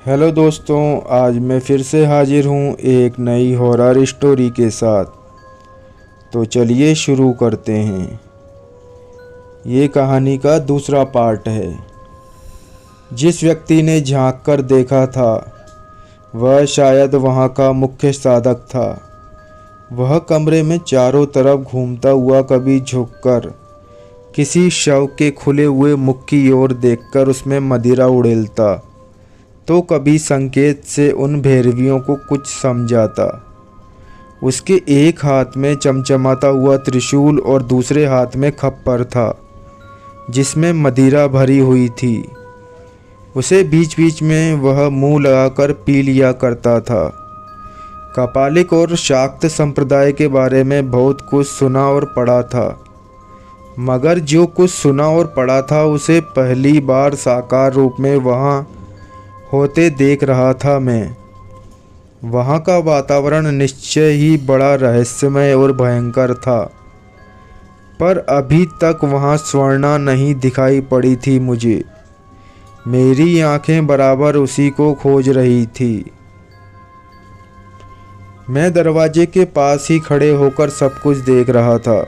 Hello दोस्तों, आज मैं फिर से हाजिर हूँ एक नई हॉरर स्टोरी के साथ। तो चलिए शुरू करते हैं। ये कहानी का दूसरा पार्ट है। जिस व्यक्ति ने झांक कर देखा था वह शायद वहाँ का मुख्य साधक था। वह कमरे में चारों तरफ घूमता हुआ कभी झुककर किसी शव के खुले हुए मुख की ओर देखकर उसमें मदिरा उड़ेलता, तो कभी संकेत से उन भैरवियों को कुछ समझाता। उसके एक हाथ में चमचमाता हुआ त्रिशूल और दूसरे हाथ में खप्पर था जिसमें मदिरा भरी हुई थी। उसे बीच बीच में वह मुंह लगाकर पी लिया करता था। कपालिक और शाक्त संप्रदाय के बारे में बहुत कुछ सुना और पढ़ा था, मगर जो कुछ सुना और पढ़ा था उसे पहली बार साकार रूप में वहाँ होते देख रहा था मैं। वहाँ का वातावरण निश्चय ही बड़ा रहस्यमय और भयंकर था, पर अभी तक वहाँ स्वर्णा नहीं दिखाई पड़ी थी मुझे। मेरी आंखें बराबर उसी को खोज रही थी। मैं दरवाजे के पास ही खड़े होकर सब कुछ देख रहा था,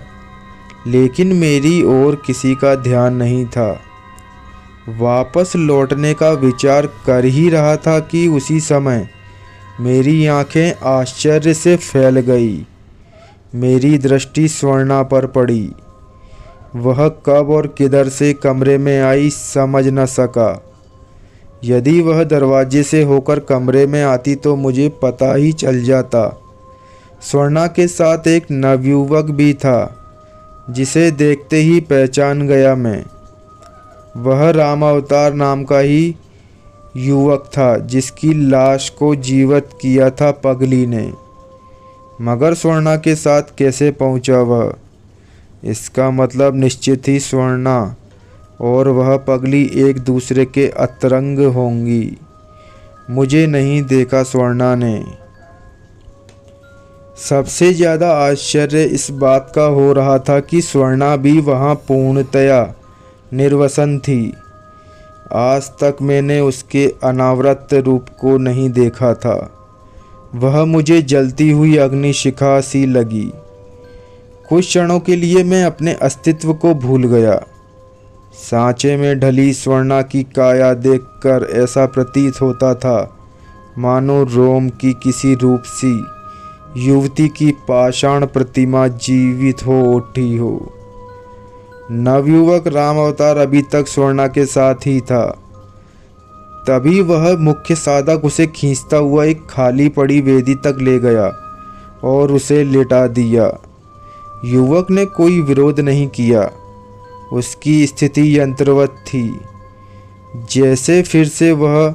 लेकिन मेरी ओर किसी का ध्यान नहीं था। वापस लौटने का विचार कर ही रहा था कि उसी समय मेरी आंखें आश्चर्य से फैल गई। मेरी दृष्टि स्वर्णा पर पड़ी। वह कब और किधर से कमरे में आई समझ न सका। यदि वह दरवाजे से होकर कमरे में आती तो मुझे पता ही चल जाता। स्वर्णा के साथ एक नवयुवक भी था जिसे देखते ही पहचान गया मैं। वह राम अवतार नाम का ही युवक था जिसकी लाश को जीवित किया था पगली ने। मगर स्वर्णा के साथ कैसे पहुंचा वह? इसका मतलब निश्चित ही स्वर्णा और वह पगली एक दूसरे के अंतरंग होंगी। मुझे नहीं देखा स्वर्णा ने। सबसे ज़्यादा आश्चर्य इस बात का हो रहा था कि स्वर्णा भी वहाँ पूर्णतया निर्वसन थी। आज तक मैंने उसके अनावृत रूप को नहीं देखा था। वह मुझे जलती हुई अग्निशिखा सी लगी। कुछ क्षणों के लिए मैं अपने अस्तित्व को भूल गया। सांचे में ढली स्वर्णा की काया देखकर ऐसा प्रतीत होता था मानो रोम की किसी रूप सी युवती की पाषाण प्रतिमा जीवित हो उठी हो। नवयुवक राम अवतार अभी तक स्वर्णा के साथ ही था। तभी वह मुख्य साधक उसे खींचता हुआ एक खाली पड़ी वेदी तक ले गया और उसे लेटा दिया। युवक ने कोई विरोध नहीं किया। उसकी स्थिति यंत्रवत थी, जैसे फिर से वह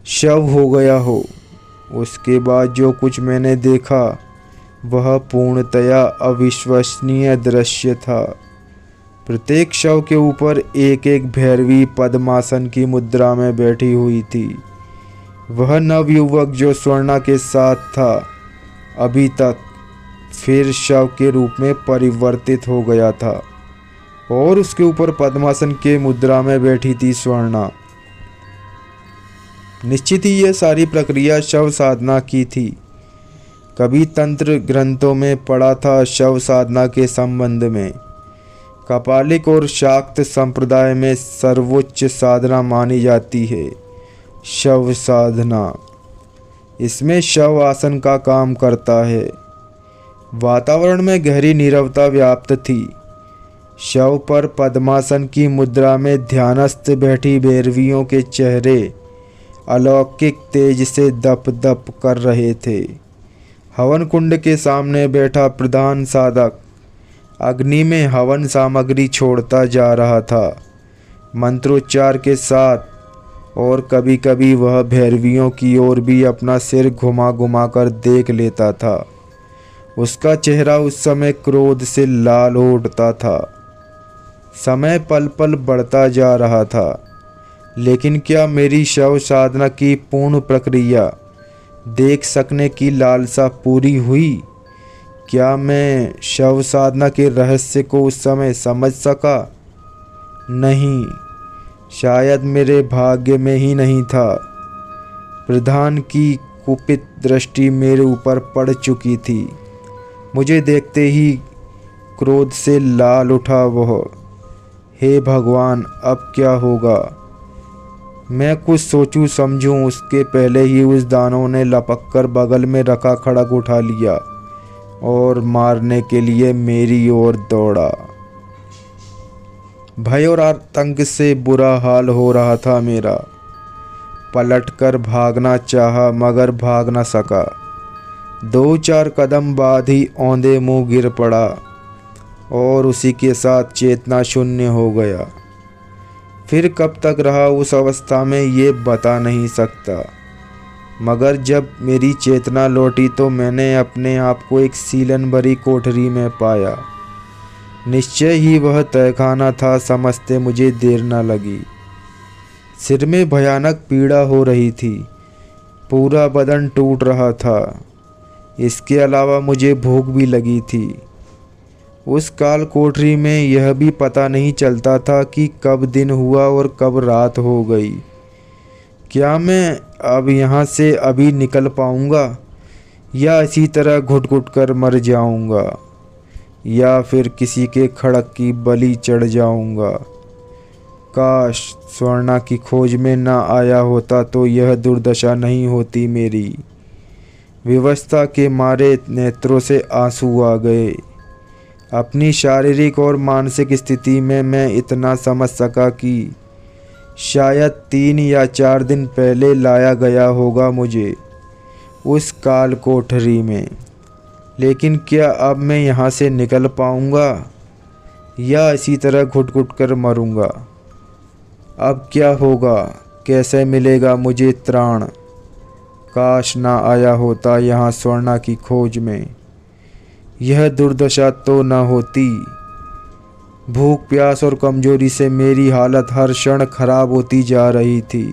शव हो गया हो। उसके बाद जो कुछ मैंने देखा वह पूर्णतया अविश्वसनीय दृश्य था। प्रत्येक शव के ऊपर एक एक भैरवी पद्मासन की मुद्रा में बैठी हुई थी। वह नवयुवक जो स्वर्णा के साथ था अभी तक फिर शव के रूप में परिवर्तित हो गया था और उसके ऊपर पद्मासन के मुद्रा में बैठी थी स्वर्णा। निश्चित ही यह सारी प्रक्रिया शव साधना की थी। कभी तंत्र ग्रंथों में पढ़ा था शव साधना के संबंध में। कपालिक और शाक्त संप्रदाय में सर्वोच्च साधना मानी जाती है शव साधना। इसमें शव आसन का काम करता है। वातावरण में गहरी नीरवता व्याप्त थी। शव पर पद्मासन की मुद्रा में ध्यानस्थ बैठी भैरवियों के चेहरे अलौकिक तेज से दप दप कर रहे थे। हवन कुंड के सामने बैठा प्रधान साधक अग्नि में हवन सामग्री छोड़ता जा रहा था मंत्रोच्चार के साथ, और कभी कभी वह भैरवियों की ओर भी अपना सिर घुमा घुमा कर देख लेता था। उसका चेहरा उस समय क्रोध से लाल हो उठता था। समय पल पल बढ़ता जा रहा था, लेकिन क्या मेरी शव साधना की पूर्ण प्रक्रिया देख सकने की लालसा पूरी हुई? क्या मैं शव साधना के रहस्य को उस समय समझ सका? नहीं, शायद मेरे भाग्य में ही नहीं था। प्रधान की कुपित दृष्टि मेरे ऊपर पड़ चुकी थी। मुझे देखते ही क्रोध से लाल उठा वह। हे भगवान, अब क्या होगा? मैं कुछ सोचूं समझूं उसके पहले ही उस दानव ने लपक कर बगल में रखा खड़ग उठा लिया और मारने के लिए मेरी ओर दौड़ा। भय और आतंक से बुरा हाल हो रहा था मेरा। पलटकर भागना चाहा मगर भाग न सका। 2-4 कदम बाद ही औंधे मुंह गिर पड़ा और उसी के साथ चेतना शून्य हो गया। फिर कब तक रहा उस अवस्था में ये बता नहीं सकता, मगर जब मेरी चेतना लौटी तो मैंने अपने आप को एक सीलन भरी कोठरी में पाया। निश्चय ही वह तहखाना था, समझते मुझे देर न लगी। सिर में भयानक पीड़ा हो रही थी, पूरा बदन टूट रहा था। इसके अलावा मुझे भूख भी लगी थी। उस काल कोठरी में यह भी पता नहीं चलता था कि कब दिन हुआ और कब रात हो गई। क्या मैं अब यहाँ से अभी निकल पाऊँगा या इसी तरह घुट घुट कर मर जाऊँगा या फिर किसी के खड़क की बलि चढ़ जाऊँगा। काश स्वर्णा की खोज में न आया होता तो यह दुर्दशा नहीं होती मेरी। विवशता के मारे नेत्रों से आंसू आ गए। अपनी शारीरिक और मानसिक स्थिति में मैं इतना समझ सका कि शायद 3 या 4 दिन पहले लाया गया होगा मुझे उस काल कोठरी में। लेकिन क्या अब मैं यहाँ से निकल पाऊँगा या इसी तरह घुट घुट कर मरूँगा? अब क्या होगा? कैसे मिलेगा मुझे त्राण? काश ना आया होता यहाँ स्वर्णा की खोज में, यह दुर्दशा तो न होती। भूख प्यास और कमजोरी से मेरी हालत हर क्षण खराब होती जा रही थी।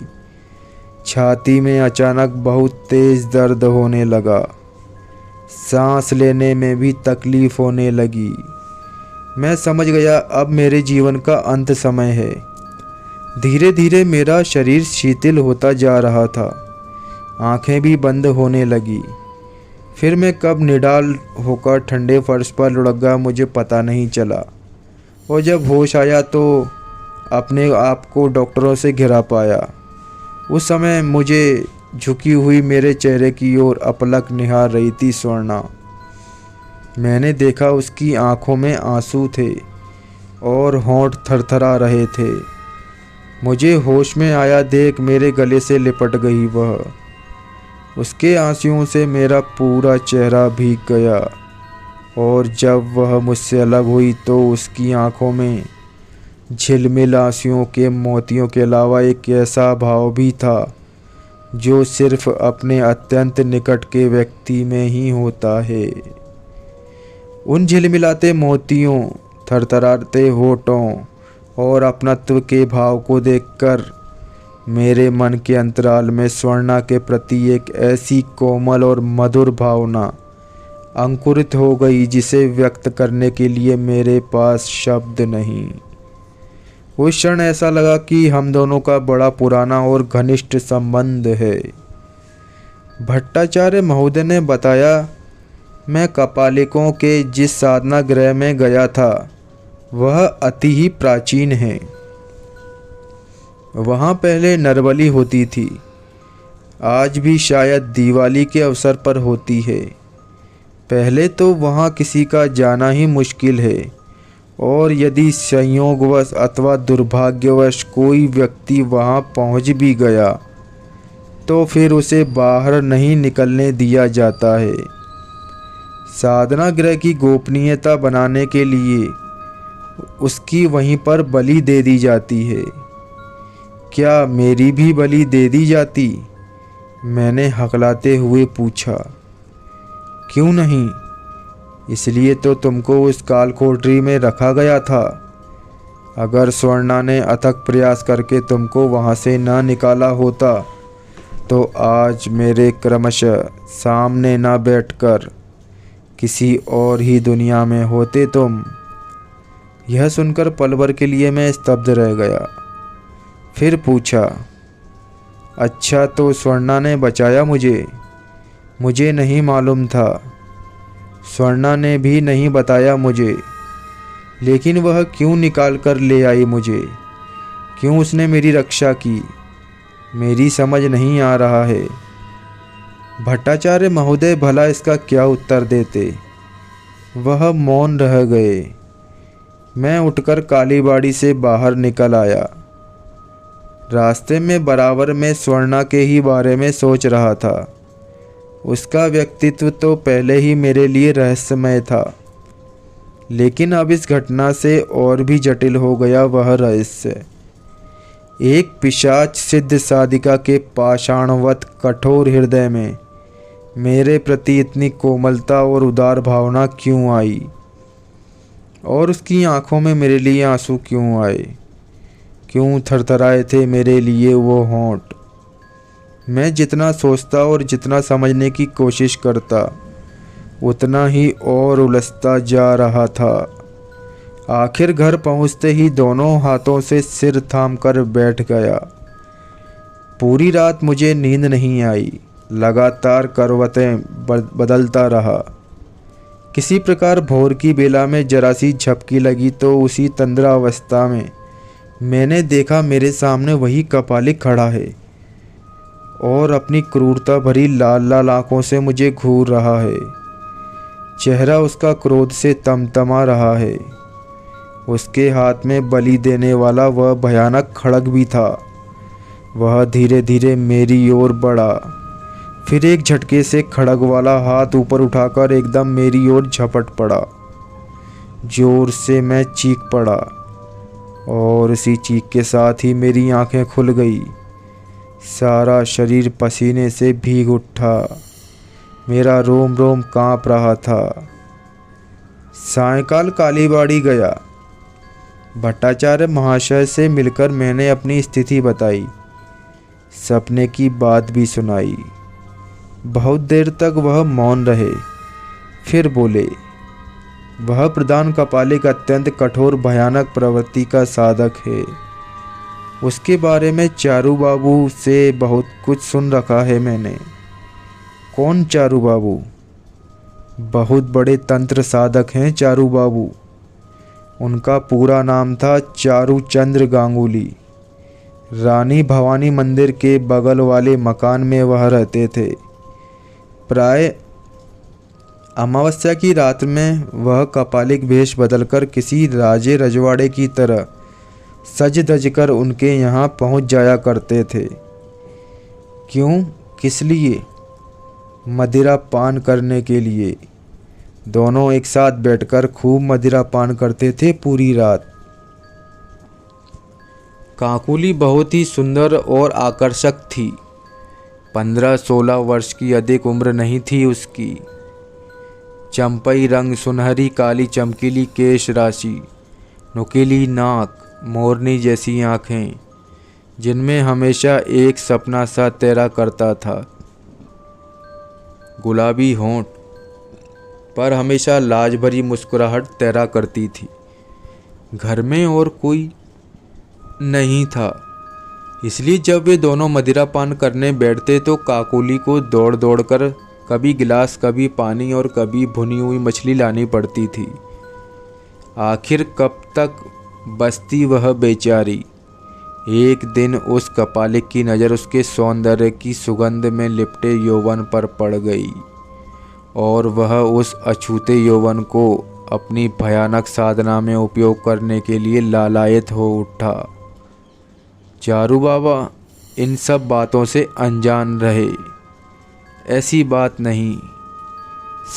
छाती में अचानक बहुत तेज दर्द होने लगा। सांस लेने में भी तकलीफ होने लगी। मैं समझ गया अब मेरे जीवन का अंत समय है। धीरे धीरे मेरा शरीर शिथिल होता जा रहा था, आंखें भी बंद होने लगी। फिर मैं कब निडाल होकर ठंडे फर्श पर लुढ़क गया मुझे पता नहीं चला, और जब होश आया तो अपने आप को डॉक्टरों से घिरा पाया। उस समय मुझे झुकी हुई मेरे चेहरे की ओर अपलक निहार रही थी स्वर्णा। मैंने देखा उसकी आंखों में आंसू थे और होंठ थरथरा रहे थे। मुझे होश में आया देख मेरे गले से लिपट गई वह। उसके आंसुओं से मेरा पूरा चेहरा भीग गया, और जब वह मुझसे अलग हुई तो उसकी आंखों में झिलमिल आंसुओं के मोतियों के अलावा एक ऐसा भाव भी था जो सिर्फ अपने अत्यंत निकट के व्यक्ति में ही होता है। उन झिलमिलाते मोतियों, थरथराते होठों और अपनत्व के भाव को देखकर मेरे मन के अंतराल में स्वर्णा के प्रति एक ऐसी कोमल और मधुर भावना अंकुरित हो गई जिसे व्यक्त करने के लिए मेरे पास शब्द नहीं। उस क्षण ऐसा लगा कि हम दोनों का बड़ा पुराना और घनिष्ठ संबंध है। भट्टाचार्य महोदय ने बताया, मैं कपालिकों के जिस साधना गृह में गया था वह अति ही प्राचीन है। वहाँ पहले नरबली होती थी, आज भी शायद दिवाली के अवसर पर होती है। पहले तो वहाँ किसी का जाना ही मुश्किल है, और यदि संयोगवश अथवा दुर्भाग्यवश कोई व्यक्ति वहाँ पहुँच भी गया तो फिर उसे बाहर नहीं निकलने दिया जाता है। साधना गृह की गोपनीयता बनाने के लिए उसकी वहीं पर बलि दे दी जाती है। क्या मेरी भी बलि दे दी जाती? मैंने हकलाते हुए पूछा। क्यों नहीं? इसलिए तो तुमको उस काल कोठरी में रखा गया था। अगर स्वर्णा ने अथक प्रयास करके तुमको वहाँ से ना निकाला होता तो आज मेरे क्रमशः सामने ना बैठकर किसी और ही दुनिया में होते तुम। यह सुनकर पल भर के लिए मैं स्तब्ध रह गया। फिर पूछा, अच्छा, तो स्वर्णा ने बचाया मुझे? मुझे नहीं मालूम था। स्वर्णा ने भी नहीं बताया मुझे। लेकिन वह क्यों निकाल कर ले आई मुझे? क्यों उसने मेरी रक्षा की? मेरी समझ नहीं आ रहा है। भट्टाचार्य महोदय भला इसका क्या उत्तर देते? वह मौन रह गए। मैं उठकर कालीबाड़ी से बाहर निकल आया। रास्ते में बराबर मैं स्वर्णा के ही बारे में सोच रहा था। उसका व्यक्तित्व तो पहले ही मेरे लिए रहस्यमय था, लेकिन अब इस घटना से और भी जटिल हो गया वह रहस्य। एक पिशाच सिद्ध साधिका के पाषाणवत कठोर हृदय में मेरे प्रति इतनी कोमलता और उदार भावना क्यों आई? और उसकी आंखों में मेरे लिए आंसू क्यों आए? क्यों थरथराए थे मेरे लिए वो होंठ? मैं जितना सोचता और जितना समझने की कोशिश करता, उतना ही और उलझता जा रहा था। आखिर घर पहुंचते ही दोनों हाथों से सिर थामकर बैठ गया। पूरी रात मुझे नींद नहीं आई। लगातार करवटें बदलता रहा। किसी प्रकार भोर की बेला में जरा सी झपकी लगी तो उसी तंद्रावस्था में मैंने देखा मेरे सामने वही कपालिक खड़ा है और अपनी क्रूरता भरी लाल लाल आंखों से मुझे घूर रहा है। चेहरा उसका क्रोध से तमतमा रहा है। उसके हाथ में बलि देने वाला वह भयानक खड्ग भी था। वह धीरे धीरे मेरी ओर बढ़ा, फिर एक झटके से खड्ग वाला हाथ ऊपर उठाकर एकदम मेरी ओर झपट पड़ा। जोर से मैं चीख पड़ा और इसी चीख के साथ ही मेरी आंखें खुल गई। सारा शरीर पसीने से भीग उठा। मेरा रोम रोम कांप रहा था। सायंकाल कालीबाड़ी गया। भट्टाचार्य महाशय से मिलकर मैंने अपनी स्थिति बताई, सपने की बात भी सुनाई। बहुत देर तक वह मौन रहे, फिर बोले, वह प्रधान कपालिक अत्यंत कठोर भयानक प्रवृत्ति का साधक है। उसके बारे में चारू बाबू से बहुत कुछ सुन रखा है मैंने। कौन चारू बाबू? बहुत बड़े तंत्र साधक हैं चारू बाबू। उनका पूरा नाम था चारू चंद्र गांगुली। रानी भवानी मंदिर के बगल वाले मकान में वह रहते थे। प्राय अमावस्या की रात में वह कपालिक वेश बदलकर किसी राजे रजवाड़े की तरह सज धज कर उनके यहाँ पहुँच जाया करते थे। क्यों? किस लिए? मदिरा पान करने के लिए। दोनों एक साथ बैठकर खूब मदिरा पान करते थे पूरी रात। काकुली बहुत ही सुंदर और आकर्षक थी। 15-16 वर्ष की अधिक उम्र नहीं थी उसकी। चंपई रंग, सुनहरी काली चमकीली केश राशि, नुकीली नाक, मोरनी जैसी आँखें जिनमें हमेशा एक सपना सा तैरा करता था। गुलाबी होंठ पर हमेशा लाज भरी मुस्कुराहट तैरा करती थी। घर में और कोई नहीं था, इसलिए जब वे दोनों मदिरा पान करने बैठते तो काकुली को दौड़ दौड़ कर कभी गिलास, कभी पानी और कभी भुनी हुई मछली लानी पड़ती थी। आखिर कब तक बसती वह बेचारी। एक दिन उस कपालिक की नज़र उसके सौंदर्य की सुगंध में लिपटे यौवन पर पड़ गई और वह उस अछूते यौवन को अपनी भयानक साधना में उपयोग करने के लिए लालायत हो उठा। चारू बाबा इन सब बातों से अनजान रहे। ऐसी बात नहीं,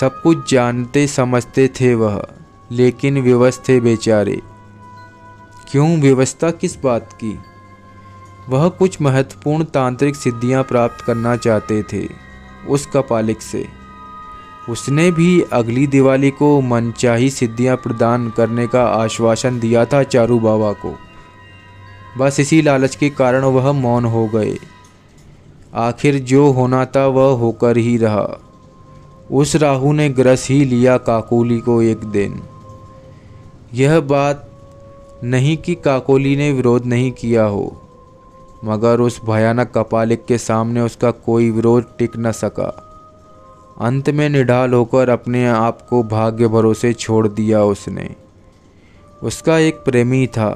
सब कुछ जानते समझते थे वह, लेकिन विवश थे बेचारे। क्यों? व्यवस्था किस बात की? वह कुछ महत्वपूर्ण तांत्रिक सिद्धियां प्राप्त करना चाहते थे उस कपालिक से। उसने भी अगली दिवाली को मनचाही सिद्धियां प्रदान करने का आश्वासन दिया था चारू बाबा को। बस इसी लालच के कारण वह मौन हो गए। आखिर जो होना था वह होकर ही रहा। उस राहु ने ग्रस ही लिया काकोली को एक दिन। यह बात नहीं कि काकोली ने विरोध नहीं किया हो, मगर उस भयानक कपालिक के सामने उसका कोई विरोध टिक न सका। अंत में निढाल होकर अपने आप को भाग्य भरोसे छोड़ दिया उसने। उसका एक प्रेमी था,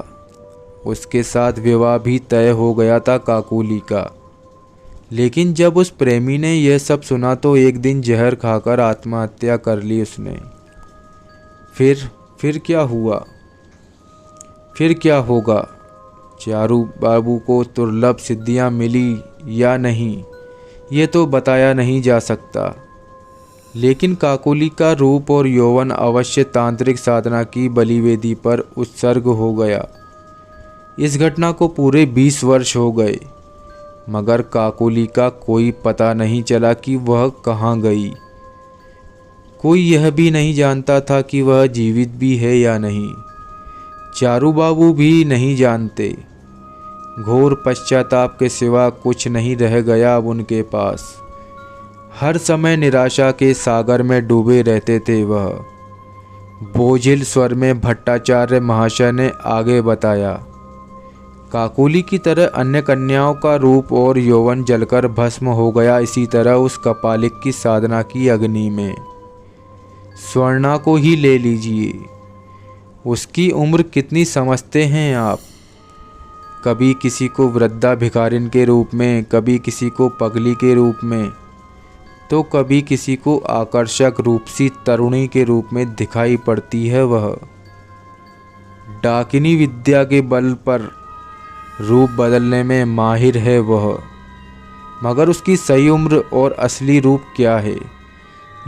उसके साथ विवाह भी तय हो गया था काकोली का। लेकिन जब उस प्रेमी ने यह सब सुना तो एक दिन जहर खाकर आत्महत्या कर ली उसने। फिर क्या हुआ? फिर क्या होगा? चारू बाबू को दुर्लभ सिद्धियां मिली या नहीं, ये तो बताया नहीं जा सकता। लेकिन काकोली का रूप और यौवन अवश्य तांत्रिक साधना की बलिवेदी पर उत्सर्ग हो गया। इस घटना को पूरे 20 वर्ष हो गए, मगर काकोली का कोई पता नहीं चला कि वह कहाँ गई। कोई यह भी नहीं जानता था कि वह जीवित भी है या नहीं। चारू बाबू भी नहीं जानते। घोर पश्चाताप के सिवा कुछ नहीं रह गया अब उनके पास। हर समय निराशा के सागर में डूबे रहते थे वह। बोझिल स्वर में भट्टाचार्य महाशय ने आगे बताया, काकोली की तरह अन्य कन्याओं का रूप और यौवन जलकर भस्म हो गया, इसी तरह उस कपालिक की साधना की अग्नि में। स्वर्णा को ही ले लीजिए, उसकी उम्र कितनी समझते हैं आप? कभी किसी को वृद्धा भिखारिन के रूप में, कभी किसी को पगली के रूप में, तो कभी किसी को आकर्षक रूपसी तरुणी के रूप में दिखाई पड़ती है वह। डाकिनी विद्या के बल पर रूप बदलने में माहिर है वह, मगर उसकी सही उम्र और असली रूप क्या है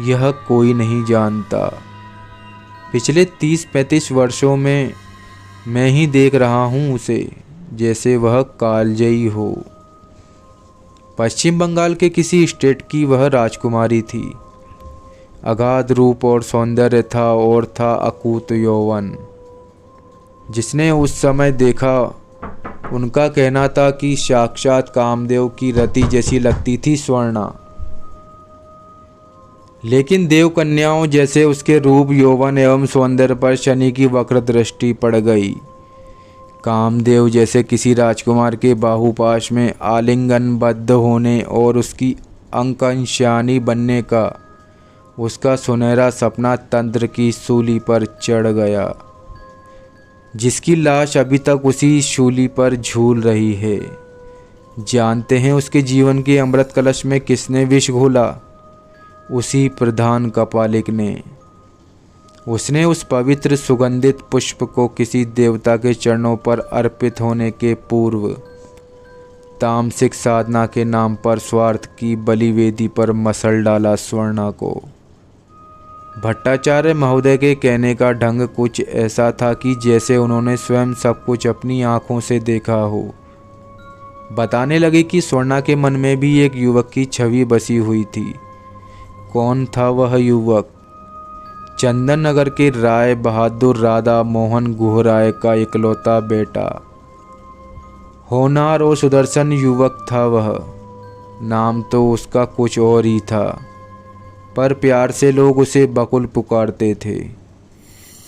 यह कोई नहीं जानता। पिछले 30-35 वर्षों में मैं ही देख रहा हूँ उसे, जैसे वह कालजयी हो। पश्चिम बंगाल के किसी स्टेट की वह राजकुमारी थी। अगाध रूप और सौंदर्य था और था अकूत यौवन। जिसने उस समय देखा उनका कहना था कि साक्षात कामदेव की रति जैसी लगती थी स्वर्णा। लेकिन देव कन्याओं जैसे उसके रूप, यौवन एवं सौंदर्य पर शनि की वक्र दृष्टि पड़ गई। कामदेव जैसे किसी राजकुमार के बाहुपाश में आलिंगनबद्ध होने और उसकी अंकंशानी बनने का उसका सुनहरा सपना तंत्र की सूली पर चढ़ गया, जिसकी लाश अभी तक उसी शूली पर झूल रही है। जानते हैं उसके जीवन के अमृत कलश में किसने विष घोला? उसी प्रधान कपालिक ने। उसने उस पवित्र सुगंधित पुष्प को किसी देवता के चरणों पर अर्पित होने के पूर्व तामसिक साधना के नाम पर स्वार्थ की बलिवेदी पर मसल डाला स्वर्णा को। भट्टाचार्य महोदय के कहने का ढंग कुछ ऐसा था कि जैसे उन्होंने स्वयं सब कुछ अपनी आंखों से देखा हो। बताने लगे कि स्वर्णा के मन में भी एक युवक की छवि बसी हुई थी। कौन था वह युवक? चंदन नगर के राय बहादुर राधा मोहन गुहराय का इकलौता बेटा। होनहार और सुदर्शन युवक था वह। नाम तो उसका कुछ और ही था, पर प्यार से लोग उसे बकुल पुकारते थे।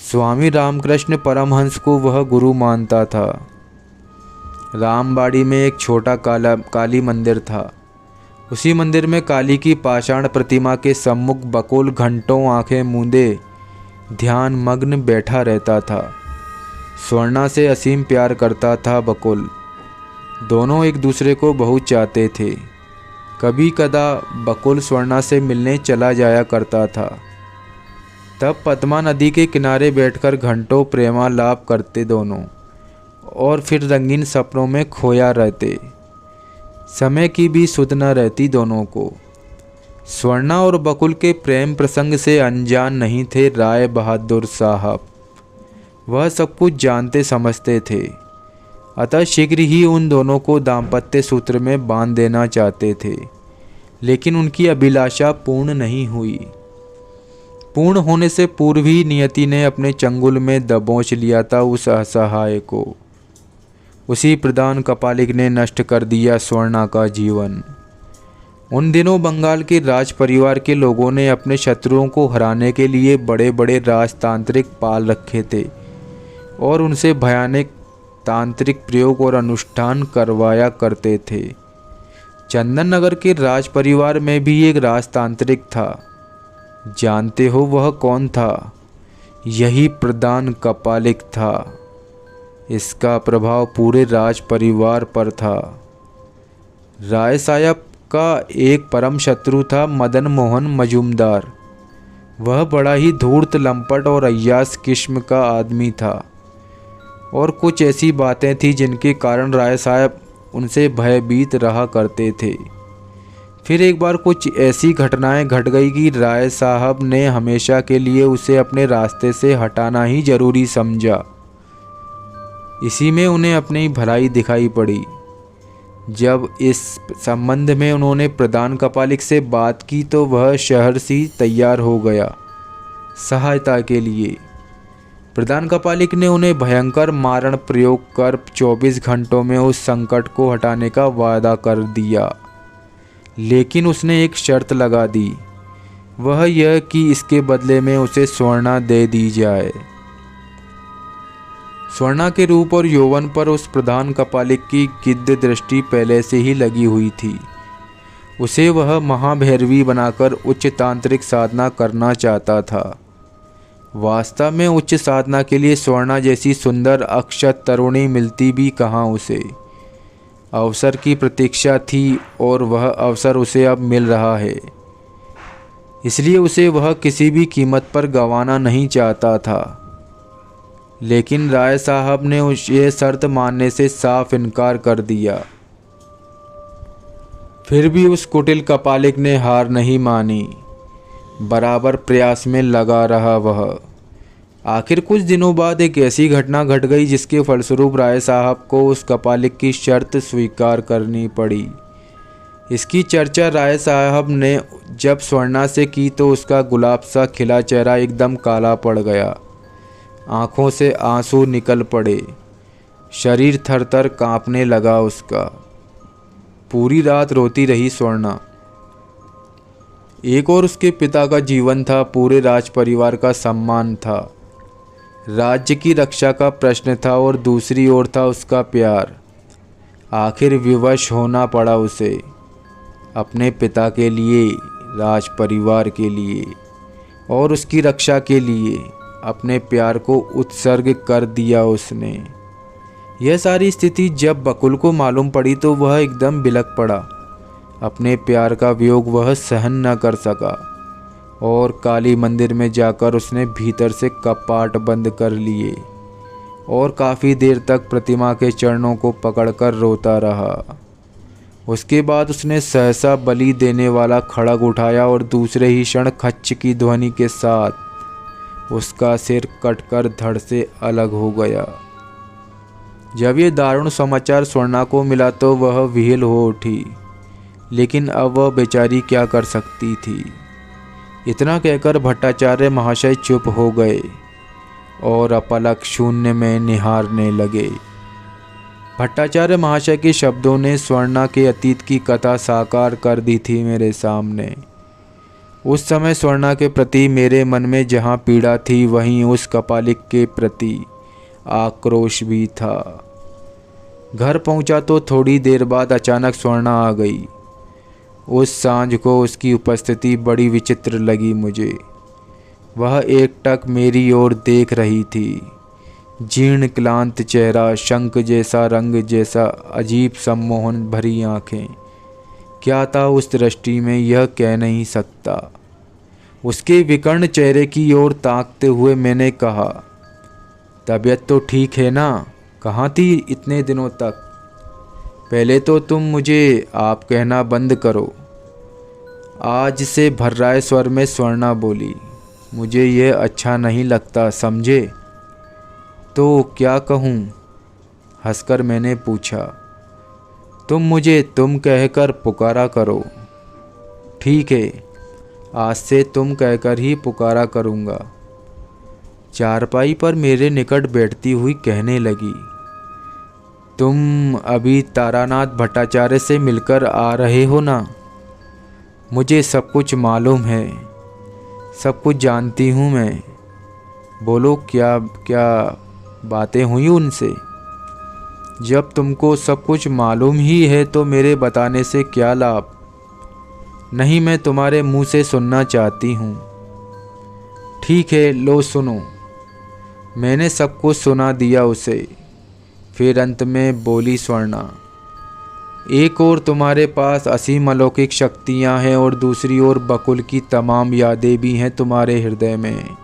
स्वामी रामकृष्ण परमहंस को वह गुरु मानता था। रामबाड़ी में एक छोटा काली मंदिर था। उसी मंदिर में काली की पाषाण प्रतिमा के सम्मुख बकुल घंटों आंखें मूंदे ध्यान मग्न बैठा रहता था। स्वर्णा से असीम प्यार करता था बकुल। दोनों एक दूसरे को बहुत चाहते थे। कभी कदा बकुल स्वर्णा से मिलने चला जाया करता था। तब पद्मा नदी के किनारे बैठकर घंटों प्रेमालाप करते दोनों, और फिर रंगीन सपनों में खोया रहते। समय की भी सुध न रहती दोनों को। स्वर्णा और बकुल के प्रेम प्रसंग से अनजान नहीं थे राय बहादुर साहब। वह सब कुछ जानते समझते थे, अतः शीघ्र ही उन दोनों को दाम्पत्य सूत्र में बांध देना चाहते थे। लेकिन उनकी अभिलाषा पूर्ण नहीं हुई। पूर्ण होने से पूर्व ही नियति ने अपने चंगुल में दबोच लिया था उस असहाय को। उसी प्रधान कपालिक ने नष्ट कर दिया स्वर्णा का जीवन। उन दिनों बंगाल के राज परिवार के लोगों ने अपने शत्रुओं को हराने के लिए बड़े बड़े राजतांत्रिक पाल रखे थे और उनसे भयानक तांत्रिक प्रयोग और अनुष्ठान करवाया करते थे। चंदन नगर के राज परिवार में भी एक राजतांत्रिक था। जानते हो वह कौन था? यही प्रधान कपालिक था। इसका प्रभाव पूरे राज परिवार पर था। राय साहब का एक परम शत्रु था मदन मोहन मजूमदार। वह बड़ा ही धूर्त, लंपट और अय्याश किस्म का आदमी था और कुछ ऐसी बातें थी जिनके कारण राय साहब उनसे भयभीत रहा करते थे। फिर एक बार कुछ ऐसी घटनाएं घट गई कि राय साहब ने हमेशा के लिए उसे अपने रास्ते से हटाना ही जरूरी समझा। इसी में उन्हें अपनी भलाई दिखाई पड़ी। जब इस संबंध में उन्होंने प्रधान कपालिक से बात की तो वह शहर से तैयार हो गया सहायता के लिए। प्रधान कपालिक ने उन्हें भयंकर मारण प्रयोग कर 24 घंटों में उस संकट को हटाने का वादा कर दिया। लेकिन उसने एक शर्त लगा दी, वह यह कि इसके बदले में उसे स्वर्णा दे दी जाए। स्वर्णा के रूप और यौवन पर उस प्रधान कपालिक की गिद्ध दृष्टि पहले से ही लगी हुई थी। उसे वह महाभैरवी बनाकर उच्च तांत्रिक साधना करना चाहता था। वास्तव में उच्च साधना के लिए स्वर्णा जैसी सुंदर अक्षत तरुणी मिलती भी कहाँ उसे। अवसर की प्रतीक्षा थी और वह अवसर उसे अब मिल रहा है, इसलिए उसे वह किसी भी कीमत पर गंवाना नहीं चाहता था। लेकिन राय साहब ने ये शर्त मानने से साफ इनकार कर दिया। फिर भी उस कुटिल कपालिक ने हार नहीं मानी, बराबर प्रयास में लगा रहा वह। आखिर कुछ दिनों बाद एक ऐसी घटना घट गई जिसके फलस्वरूप राय साहब को उस कपालिक की शर्त स्वीकार करनी पड़ी। इसकी चर्चा राय साहब ने जब स्वर्णा से की तो उसका गुलाब सा खिला चेहरा एकदम काला पड़ गया। आंखों से आंसू निकल पड़े, शरीर थरथर कांपने लगा उसका। पूरी रात रोती रही स्वर्णा। एक और उसके पिता का जीवन था, पूरे राज परिवार का सम्मान था, राज्य की रक्षा का प्रश्न था और दूसरी ओर था उसका प्यार। आखिर विवश होना पड़ा उसे अपने पिता के लिए, राज परिवार के लिए और उसकी रक्षा के लिए। अपने प्यार को उत्सर्ग कर दिया उसने। यह सारी स्थिति जब बकुल को मालूम पड़ी तो वह एकदम बिलख पड़ा। अपने प्यार का वियोग वह सहन न कर सका और काली मंदिर में जाकर उसने भीतर से कपाट बंद कर लिए और काफ़ी देर तक प्रतिमा के चरणों को पकड़कर रोता रहा। उसके बाद उसने सहसा बलि देने वाला खड़ग उठाया और दूसरे ही क्षण खच्च की ध्वनि के साथ उसका सिर कटकर धड़ से अलग हो गया। जब ये दारुण समाचार स्वर्णा को मिला तो वह विह्वल हो उठी, लेकिन अब वह बेचारी क्या कर सकती थी। इतना कहकर भट्टाचार्य महाशय चुप हो गए और अपलक शून्य में निहारने लगे। भट्टाचार्य महाशय के शब्दों ने स्वर्णा के अतीत की कथा साकार कर दी थी मेरे सामने। उस समय स्वर्णा के प्रति मेरे मन में जहाँ पीड़ा थी वहीं उस कपालिक के प्रति आक्रोश भी था। घर पहुँचा तो थोड़ी देर बाद अचानक स्वर्णा आ गई। उस सांझ को उसकी उपस्थिति बड़ी विचित्र लगी मुझे। वह एकटक मेरी ओर देख रही थी। जीर्ण क्लांत चेहरा, शंख जैसा रंग, जैसा अजीब सम्मोहन भरी आँखें। क्या था उस दृष्टि में यह कह नहीं सकता। उसके विकर्ण चेहरे की ओर ताकते हुए मैंने कहा, तबीयत तो ठीक है ना? कहाँ थी इतने दिनों तक? पहले तो तुम मुझे आप कहना बंद करो। आज से भर्राए स्वर में स्वर्णा बोली। मुझे यह अच्छा नहीं लगता, समझे? तो क्या कहूँ? हंसकर मैंने पूछा। तुम मुझे तुम कहकर पुकारा करो। ठीक है, आज से तुम कहकर ही पुकारा करूँगा। चारपाई पर मेरे निकट बैठती हुई कहने लगी, तुम अभी तारानाथ भट्टाचार्य से मिलकर आ रहे हो ना? मुझे सब कुछ मालूम है, सब कुछ जानती हूँ मैं। बोलो क्या क्या बातें हुई उनसे? जब तुमको सब कुछ मालूम ही है तो मेरे बताने से क्या लाभ? नहीं, मैं तुम्हारे मुंह से सुनना चाहती हूँ। ठीक है, लो सुनो। मैंने सब कुछ सुना दिया उसे। फिर अंत में बोली स्वर्णा, एक ओर तुम्हारे पास असीम अलौकिक शक्तियाँ हैं और दूसरी ओर बकुल की तमाम यादें भी हैं तुम्हारे हृदय में।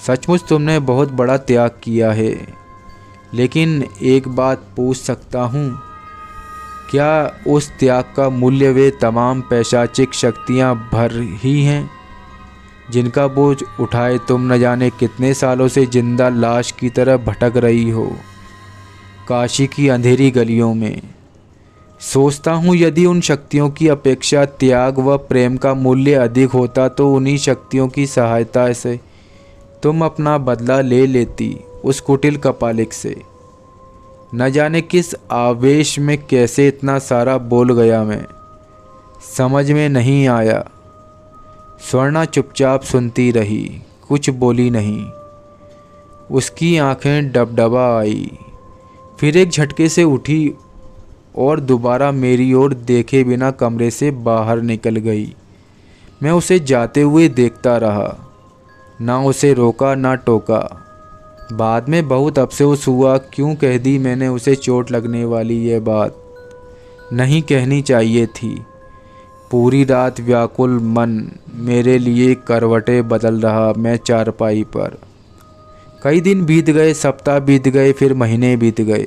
सचमुच तुमने बहुत बड़ा त्याग किया है। लेकिन एक बात पूछ सकता हूँ, क्या उस त्याग का मूल्य वे तमाम पैशाचिक शक्तियाँ भर ही हैं जिनका बोझ उठाए तुम न जाने कितने सालों से जिंदा लाश की तरह भटक रही हो काशी की अंधेरी गलियों में? सोचता हूँ यदि उन शक्तियों की अपेक्षा त्याग व प्रेम का मूल्य अधिक होता तो उन्हीं शक्तियों की सहायता से तुम अपना बदला ले लेती उस कुटिल कपालिक से। न जाने किस आवेश में कैसे इतना सारा बोल गया मैं, समझ में नहीं आया। स्वर्णा चुपचाप सुनती रही, कुछ बोली नहीं। उसकी आंखें डबडबा आई, फिर एक झटके से उठी और दोबारा मेरी ओर देखे बिना कमरे से बाहर निकल गई। मैं उसे जाते हुए देखता रहा, ना उसे रोका ना टोका। बाद में बहुत अफसोस हुआ, क्यों कह दी मैंने उसे चोट लगने वाली ये बात। नहीं कहनी चाहिए थी। पूरी रात व्याकुल मन मेरे लिए करवटें बदल रहा मैं चारपाई पर। कई दिन बीत गए, सप्ताह बीत गए, फिर महीने बीत गए।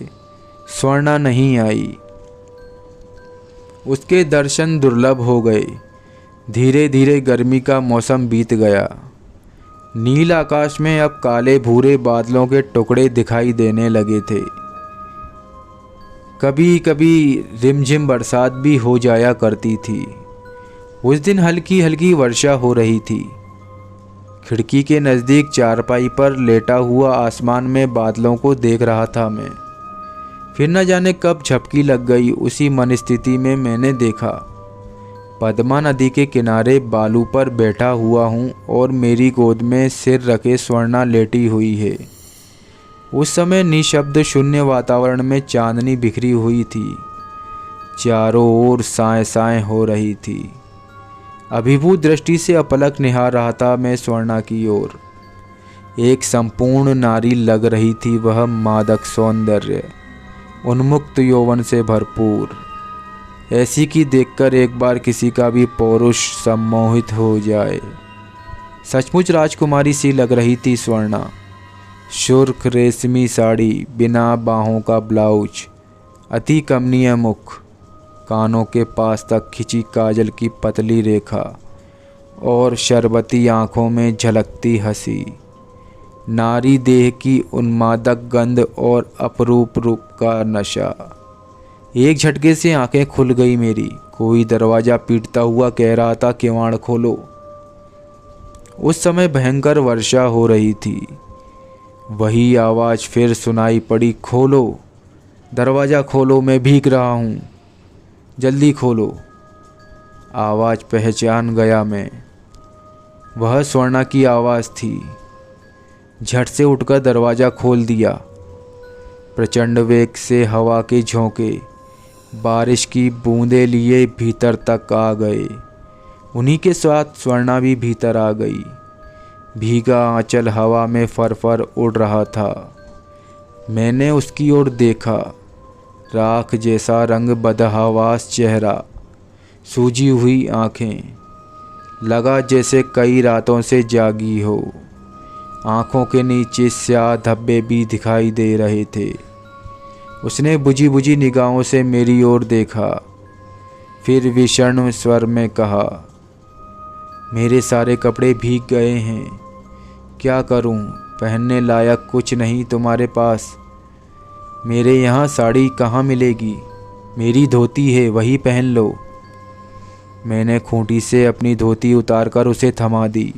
स्वर्णा नहीं आई। उसके दर्शन दुर्लभ हो गए। धीरे धीरे गर्मी का मौसम बीत गया। नील आकाश में अब काले भूरे बादलों के टुकड़े दिखाई देने लगे थे। कभी कभी रिमझिम बरसात भी हो जाया करती थी। उस दिन हल्की हल्की वर्षा हो रही थी। खिड़की के नज़दीक चारपाई पर लेटा हुआ आसमान में बादलों को देख रहा था मैं। फिर न जाने कब झपकी लग गई। उसी मन स्थिति में मैंने देखा, पद्मा नदी के किनारे बालू पर बैठा हुआ हूँ और मेरी गोद में सिर रखे स्वर्णा लेटी हुई है। उस समय निशब्द शून्य वातावरण में चांदनी बिखरी हुई थी। चारों ओर साएं साएं हो रही थी। अभिभूत दृष्टि से अपलक निहार रहा था मैं स्वर्णा की ओर। एक संपूर्ण नारी लग रही थी वह, मादक सौंदर्य, उन्मुक्त यौवन से भरपूर, ऐसी की देखकर एक बार किसी का भी पौरुष सम्मोहित हो जाए। सचमुच राजकुमारी सी लग रही थी स्वर्णा। सुर्ख रेशमी साड़ी, बिना बाहों का ब्लाउज, अति कमनीय मुख, कानों के पास तक खिंची काजल की पतली रेखा और शरबती आँखों में झलकती हंसी। नारी देह की उन्मादक गंध और अपरूप रूप का नशा। एक झटके से आंखें खुल गई मेरी। कोई दरवाज़ा पीटता हुआ कह रहा था, किवाड़ खोलो। उस समय भयंकर वर्षा हो रही थी। वही आवाज़ फिर सुनाई पड़ी, खोलो, दरवाज़ा खोलो, मैं भीग रहा हूँ, जल्दी खोलो। आवाज़ पहचान गया मैं। वह स्वर्णा की आवाज़ थी। झट से उठकर दरवाज़ा खोल दिया। प्रचंड वेग से हवा के झोंके बारिश की बूंदें लिए भीतर तक आ गए। उन्हीं के साथ स्वर्णा भी भीतर आ गई। भीगा आंचल हवा में फरफर उड़ रहा था। मैंने उसकी ओर देखा। राख जैसा रंग, बदहवास चेहरा, सूजी हुई आँखें, लगा जैसे कई रातों से जागी हो। आँखों के नीचे स्याह धब्बे भी दिखाई दे रहे थे। उसने बुझी बुझी निगाहों से मेरी ओर देखा, फिर विषण स्वर में कहा, मेरे सारे कपड़े भीग गए हैं, क्या करूं? पहनने लायक कुछ नहीं तुम्हारे पास? मेरे यहाँ साड़ी कहाँ मिलेगी? मेरी धोती है, वही पहन लो। मैंने खूंटी से अपनी धोती उतारकर उसे थमा दी।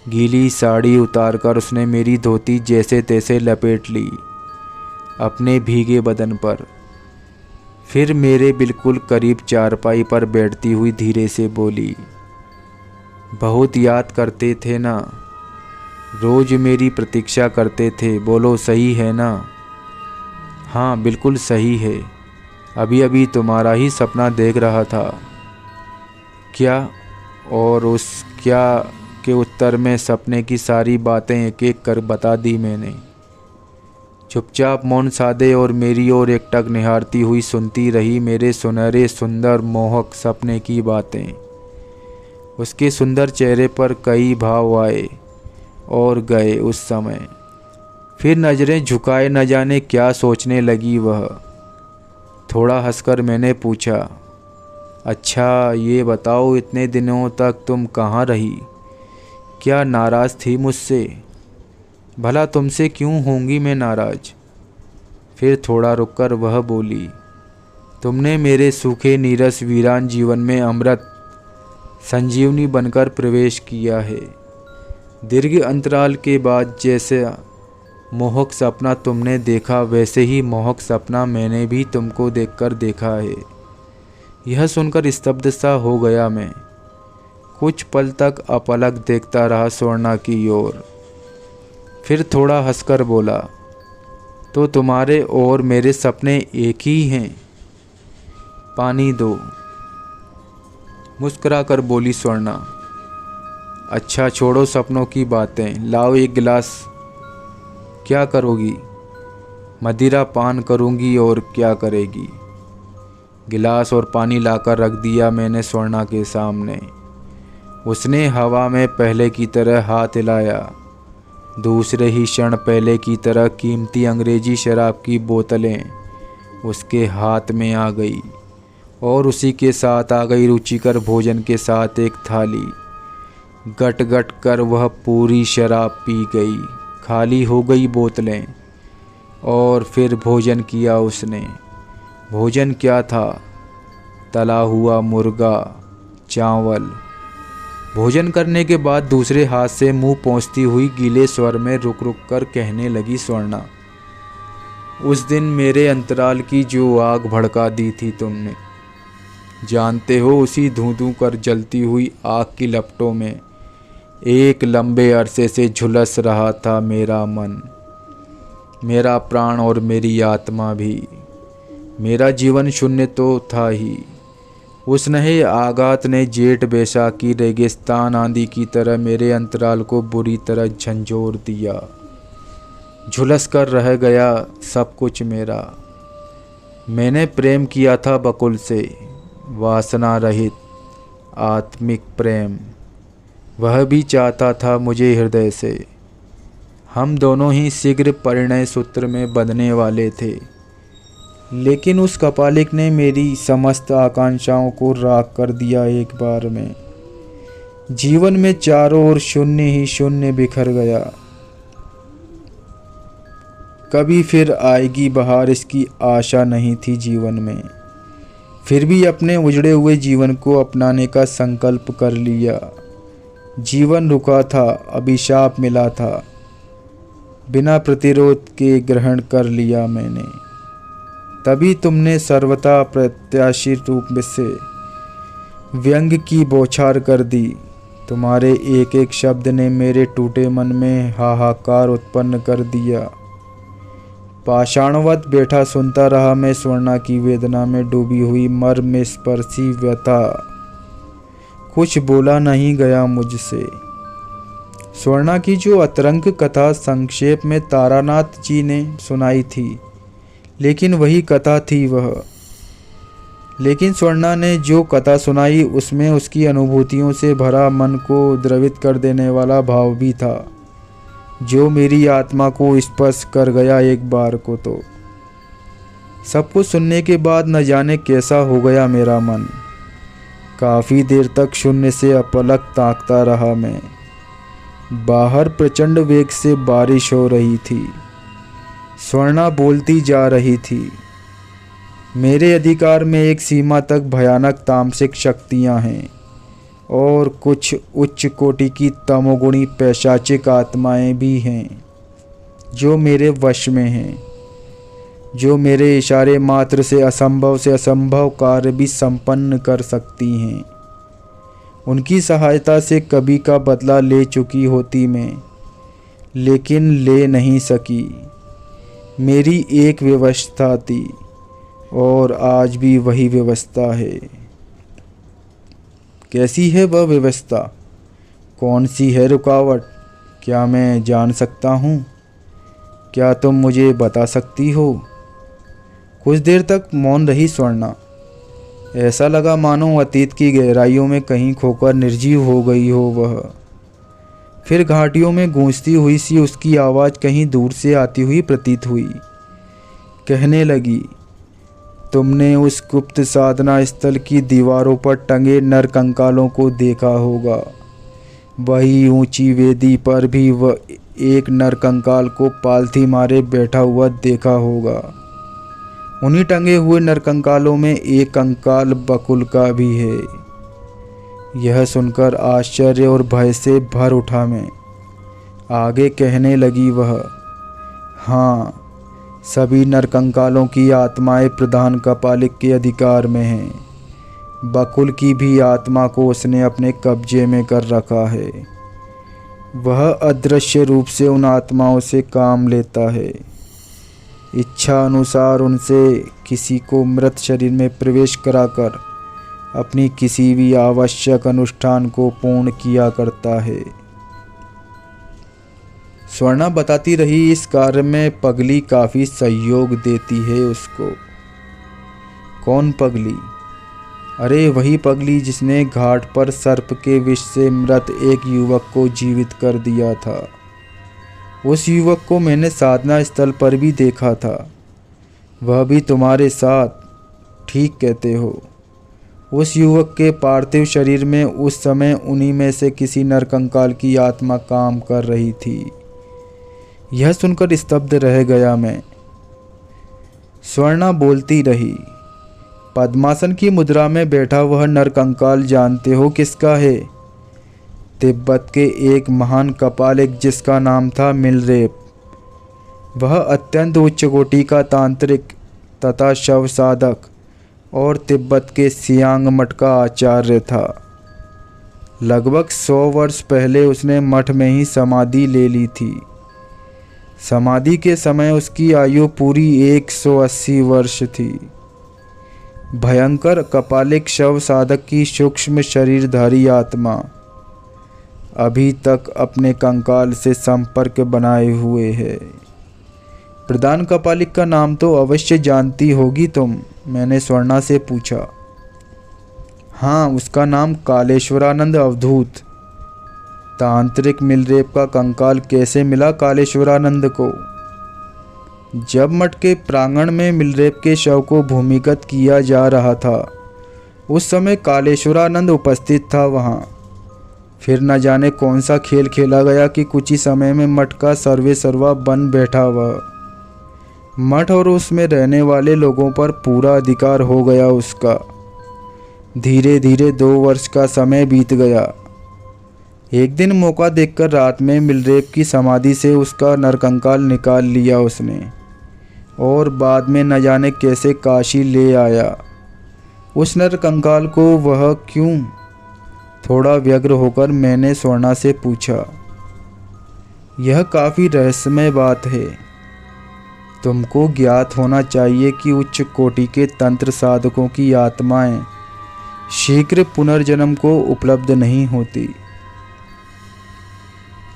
गीली साड़ी उतारकर उसने मेरी धोती जैसे तैसे लपेट ली अपने भीगे बदन पर। फिर मेरे बिल्कुल करीब चारपाई पर बैठती हुई धीरे से बोली, बहुत याद करते थे ना, रोज मेरी प्रतीक्षा करते थे, बोलो सही है ना? हाँ बिल्कुल सही है, अभी अभी तुम्हारा ही सपना देख रहा था। क्या? और उस क्या के उत्तर में सपने की सारी बातें एक एक कर बता दी मैंने। चुपचाप मौन साधे और मेरी ओर एकटक निहारती हुई सुनती रही मेरे सुनहरे सुंदर मोहक सपने की बातें। उसके सुंदर चेहरे पर कई भाव आए और गए उस समय। फिर नज़रें झुकाए न जाने क्या सोचने लगी वह। थोड़ा हंसकर मैंने पूछा, अच्छा ये बताओ इतने दिनों तक तुम कहाँ रही? क्या नाराज़ थी मुझसे? भला तुमसे क्यों होंगी मैं नाराज़? फिर थोड़ा रुककर वह बोली, तुमने मेरे सूखे नीरस वीरान जीवन में अमृत संजीवनी बनकर प्रवेश किया है। दीर्घ अंतराल के बाद जैसे मोहक सपना तुमने देखा वैसे ही मोहक सपना मैंने भी तुमको देखकर देखा है। यह सुनकर स्तब्ध सा हो गया मैं। कुछ पल तक अपलक देखता रहा स्वर्णा की ओर। फिर थोड़ा हंसकर बोला, तो तुम्हारे और मेरे सपने एक ही हैं? पानी दो, मुस्कुराकर बोली स्वर्णा। अच्छा छोड़ो सपनों की बातें, लाओ एक गिलास। क्या करोगी? मदिरा पान करूंगी और क्या करेगी? गिलास और पानी लाकर रख दिया मैंने स्वर्णा के सामने। उसने हवा में पहले की तरह हाथ हिलाया। दूसरे ही क्षण पहले की तरह कीमती अंग्रेजी शराब की बोतलें उसके हाथ में आ गई और उसी के साथ आ गई रुचिकर भोजन के साथ एक थाली। गट गट कर वह पूरी शराब पी गई, खाली हो गई बोतलें। और फिर भोजन किया उसने। भोजन क्या था? तला हुआ मुर्गा, चावल। भोजन करने के बाद दूसरे हाथ से मुंह पोंछती हुई गीले स्वर में रुक रुक कर कहने लगी स्वर्णा, उस दिन मेरे अंतराल की जो आग भड़का दी थी तुमने, जानते हो उसी धूं धूं कर जलती हुई आग की लपटों में एक लंबे अरसे से झुलस रहा था मेरा मन, मेरा प्राण और मेरी आत्मा भी। मेरा जीवन शून्य तो था ही। उस नए आघात ने जेठ बैसाखी रेगिस्तान आंधी की तरह मेरे अंतराल को बुरी तरह झंझोर दिया। झुलस कर रह गया सब कुछ मेरा। मैंने प्रेम किया था बकुल से, वासना रहित आत्मिक प्रेम। वह भी चाहता था मुझे हृदय से। हम दोनों ही शीघ्र परिणय सूत्र में बंधने वाले थे, लेकिन उस कपालिक ने मेरी समस्त आकांक्षाओं को राख कर दिया एक बार में। जीवन में चारों ओर शून्य ही शून्य बिखर गया। कभी फिर आएगी बहार इसकी आशा नहीं थी जीवन में। फिर भी अपने उजड़े हुए जीवन को अपनाने का संकल्प कर लिया। जीवन रुका था, अभिशाप मिला था, बिना प्रतिरोध के ग्रहण कर लिया मैंने। तभी तुमने सर्वथा प्रत्याशित रूप से व्यंग की बौछार कर दी। तुम्हारे एक एक शब्द ने मेरे टूटे मन में हाहाकार उत्पन्न कर दिया। पाषाणवत बैठा सुनता रहा मैं स्वर्णा की वेदना में डूबी हुई मर्म स्पर्शी व्यथा। कुछ बोला नहीं गया मुझसे। स्वर्णा की जो अतरंग कथा संक्षेप में तारानाथ जी ने सुनाई थी, लेकिन वही कथा थी वह। लेकिन स्वर्णा ने जो कथा सुनाई उसमें उसकी अनुभूतियों से भरा मन को द्रवित कर देने वाला भाव भी था, जो मेरी आत्मा को स्पर्श कर गया एक बार को। तो सब कुछ सुनने के बाद न जाने कैसा हो गया मेरा मन। काफ़ी देर तक शून्य से अपलक ताकता रहा मैं। बाहर प्रचंड वेग से बारिश हो रही थी। स्वर्णा बोलती जा रही थी। मेरे अधिकार में एक सीमा तक भयानक तामसिक शक्तियां हैं और कुछ उच्च कोटि की तमोगुणी पैशाचिक आत्माएं भी हैं जो मेरे वश में हैं, जो मेरे इशारे मात्र से असंभव कार्य भी संपन्न कर सकती हैं। उनकी सहायता से कभी का बदला ले चुकी होती मैं, लेकिन ले नहीं सकी। मेरी एक व्यवस्था थी और आज भी वही व्यवस्था है। कैसी है वह व्यवस्था? कौन सी है रुकावट? क्या मैं जान सकता हूँ? क्या तुम मुझे बता सकती हो? कुछ देर तक मौन रही स्वर्णा। ऐसा लगा मानो अतीत की गहराइयों में कहीं खोकर निर्जीव हो गई हो वह। फिर घाटियों में गूंजती हुई सी उसकी आवाज़ कहीं दूर से आती हुई प्रतीत हुई। कहने लगी, तुमने उस गुप्त साधना स्थल की दीवारों पर टंगे नर कंकालों को देखा होगा। वही ऊंची वेदी पर भी वह एक नर कंकाल को पालथी मारे बैठा हुआ देखा होगा। उन्हीं टंगे हुए नर कंकालों में एक कंकाल बकुल का भी है। यह सुनकर आश्चर्य और भय से भर उठा मैं। आगे कहने लगी वह, हाँ, सभी नरकंकालों की आत्माएं प्रधान कपालिक के अधिकार में हैं। बकुल की भी आत्मा को उसने अपने कब्जे में कर रखा है। वह अदृश्य रूप से उन आत्माओं से काम लेता है। इच्छा अनुसार उनसे किसी को मृत शरीर में प्रवेश कराकर अपनी किसी भी आवश्यक अनुष्ठान को पूर्ण किया करता है। स्वर्णा बताती रही, इस कार्य में पगली काफ़ी सहयोग देती है उसको। कौन पगली? अरे वही पगली जिसने घाट पर सर्प के विष से मृत एक युवक को जीवित कर दिया था। उस युवक को मैंने साधना स्थल पर भी देखा था। वह भी तुम्हारे साथ। ठीक कहते हो। उस युवक के पार्थिव शरीर में उस समय उन्हीं में से किसी नरकंकाल की आत्मा काम कर रही थी। यह सुनकर स्तब्ध रह गया मैं। स्वर्णा बोलती रही, पद्मासन की मुद्रा में बैठा वह नरकंकाल जानते हो किसका है? तिब्बत के एक महान कपालिक जिसका नाम था मिलरेप। वह अत्यंत उच्च कोटि का तांत्रिक तथा शव साधक और तिब्बत के सियांग मठ का आचार्य था। लगभग 100 वर्ष पहले उसने मठ में ही समाधि ले ली थी। समाधि के समय उसकी आयु पूरी 180 वर्ष थी। भयंकर कपालिक शव साधक की सूक्ष्म शरीरधारी आत्मा अभी तक अपने कंकाल से संपर्क बनाए हुए है। प्रधान कपालिक का नाम तो अवश्य जानती होगी तुम? मैंने स्वर्णा से पूछा। हाँ, उसका नाम कालेश्वरानंद अवधूत। तांत्रिक मिलरेप का कंकाल कैसे मिला कालेश्वरानंद को? जब मठ के प्रांगण में मिलरेप के शव को भूमिगत किया जा रहा था, उस समय कालेश्वरानंद उपस्थित था वहाँ। फिर न जाने कौन सा खेल खेला गया कि कुछ ही समय में मठ का सर्वे सर्वा बन बैठा वह। मठ और उसमें रहने वाले लोगों पर पूरा अधिकार हो गया उसका। धीरे धीरे 2 वर्ष का समय बीत गया। एक दिन मौका देखकर रात में मिलरेप की समाधि से उसका नरकंकाल निकाल लिया उसने और बाद में न जाने कैसे काशी ले आया। उस नरकंकाल को वह क्यों? थोड़ा व्यग्र होकर मैंने स्वर्णा से पूछा। यह काफ़ी रहस्यमय बात है। तुमको ज्ञात होना चाहिए कि उच्च कोटि के तंत्र साधकों की आत्माएं शीघ्र पुनर्जन्म को उपलब्ध नहीं होती।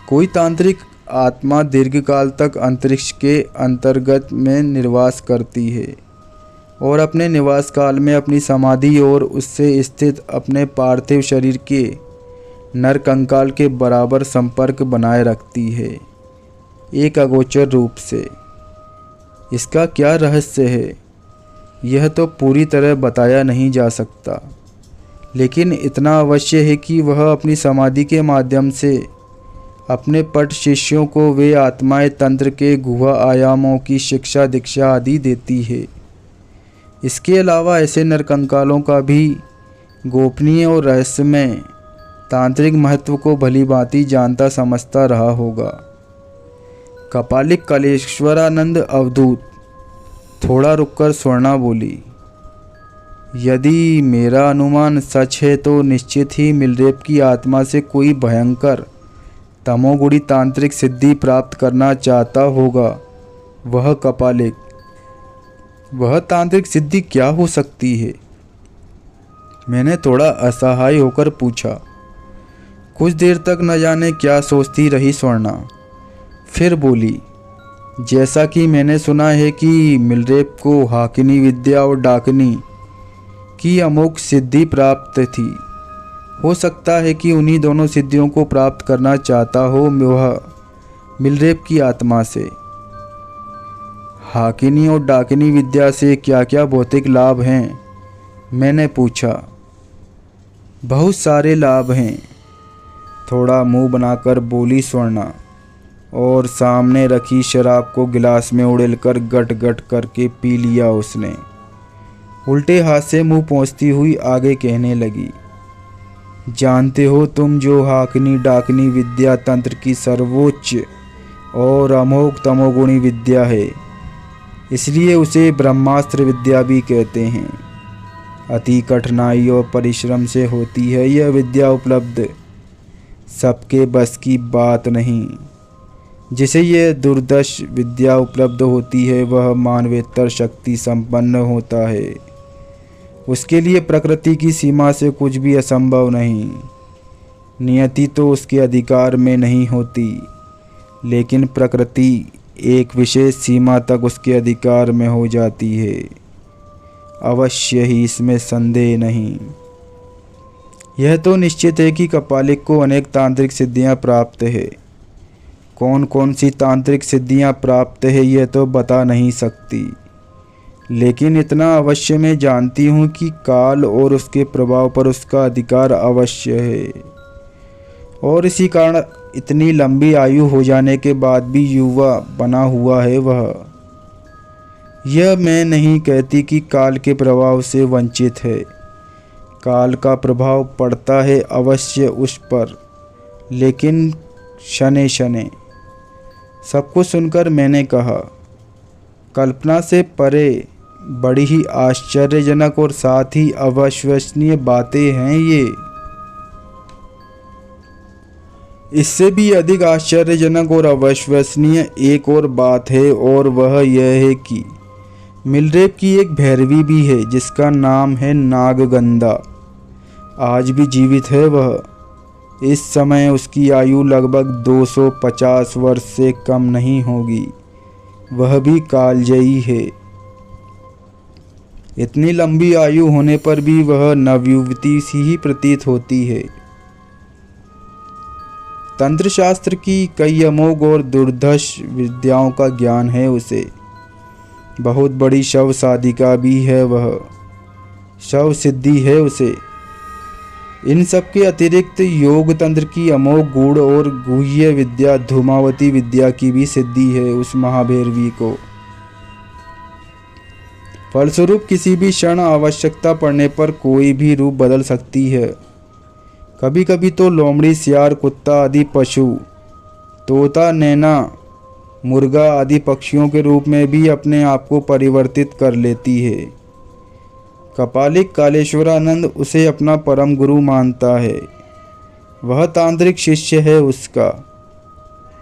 कोई तांत्रिक आत्मा दीर्घकाल तक अंतरिक्ष के अंतर्गत में निवास करती है और अपने निवास काल में अपनी समाधि और उससे स्थित अपने पार्थिव शरीर के नरकंकाल के बराबर संपर्क बनाए रखती है, एक अगोचर रूप से। इसका क्या रहस्य है, यह तो पूरी तरह बताया नहीं जा सकता, लेकिन इतना अवश्य है कि वह अपनी समाधि के माध्यम से अपने पट शिष्यों को वे आत्माएं तंत्र के गुहा आयामों की शिक्षा दीक्षा आदि देती है। इसके अलावा ऐसे नरकंकालों का भी गोपनीय और रहस्यमय तांत्रिक महत्व को भली भांति जानता समझता रहा होगा। कपालिक कालेश्वरानंद अवधूत। थोड़ा रुककर स्वर्णा बोली, यदि मेरा अनुमान सच है तो निश्चित ही मिलरेप की आत्मा से कोई भयंकर तमोगुणी तांत्रिक सिद्धि प्राप्त करना चाहता होगा वह कपालिक, वह तांत्रिक सिद्धि क्या हो सकती है? मैंने थोड़ा असहाय होकर पूछा। कुछ देर तक न जाने क्या सोचती रही स्वर्णा, फिर बोली, जैसा कि मैंने सुना है कि मिलरेप को हाकिनी विद्या और डाकनी की अमोघ सिद्धि प्राप्त थी। हो सकता है कि उन्हीं दोनों सिद्धियों को प्राप्त करना चाहता हो वह मिलरेप की आत्मा से। हाकिनी और डाकिनी विद्या से क्या क्या भौतिक लाभ हैं? मैंने पूछा। बहुत सारे लाभ हैं, थोड़ा मुंह बनाकर बोली स्वर्णा, और सामने रखी शराब को गिलास में उड़ेलकर गट गट करके पी लिया उसने। उल्टे हाथ से मुंह पोंछती हुई आगे कहने लगी, जानते हो तुम जो हाकिनी डाकिनी विद्या तंत्र की सर्वोच्च और अमोघ तमोगुणी विद्या है, इसलिए उसे ब्रह्मास्त्र विद्या भी कहते हैं। अति कठिनाई और परिश्रम से होती है यह विद्या उपलब्ध, सबके बस की बात नहीं। जिसे यह दुर्दश विद्या उपलब्ध होती है वह मानवेतर शक्ति संपन्न होता है। उसके लिए प्रकृति की सीमा से कुछ भी असंभव नहीं। नियति तो उसके अधिकार में नहीं होती, लेकिन प्रकृति एक विशेष सीमा तक उसके अधिकार में हो जाती है। अवश्य ही, इसमें संदेह नहीं। यह तो निश्चित है कि कपालिक को अनेक तांत्रिक सिद्धियां प्राप्त है। कौन कौन सी तांत्रिक सिद्धियां प्राप्त है यह तो बता नहीं सकती, लेकिन इतना अवश्य मैं जानती हूँ कि काल और उसके प्रभाव पर उसका अधिकार अवश्य है, और इसी कारण इतनी लंबी आयु हो जाने के बाद भी युवा बना हुआ है वह। यह मैं नहीं कहती कि काल के प्रभाव से वंचित है। काल का प्रभाव पड़ता है अवश्य उस पर, लेकिन शनै शनै। सब कुछ सुनकर मैंने कहा, कल्पना से परे बड़ी ही आश्चर्यजनक और साथ ही अविश्वसनीय बातें हैं ये। इससे भी अधिक आश्चर्यजनक और अविश्वसनीय एक और बात है, और वह यह है कि मिलरेप की एक भैरवी भी है जिसका नाम है नागगंधा। आज भी जीवित है वह। इस समय उसकी आयु लगभग 250 वर्ष से कम नहीं होगी। वह भी कालजयी है। इतनी लंबी आयु होने पर भी वह नवयुवती सी ही प्रतीत होती है। तंत्र शास्त्र की कई अमोघ और दुर्धर्ष विद्याओं का ज्ञान है उसे। बहुत बड़ी शव साधिका भी है वह। शव सिद्धि है उसे। इन सब के अतिरिक्त योग तंत्र की अमोघ गूढ़ और गुह्य विद्या धूमावती विद्या की भी सिद्धि है उस महाभैरवी को। फलस्वरूप किसी भी क्षण आवश्यकता पड़ने पर कोई भी रूप बदल सकती है। कभी कभी तो लोमड़ी, सियार, कुत्ता आदि पशु, तोता, नैना, मुर्गा आदि पक्षियों के रूप में भी अपने आप को परिवर्तित कर लेती है। कपालिक कालेश्वरानंद उसे अपना परम गुरु मानता है। वह तांत्रिक शिष्य है उसका।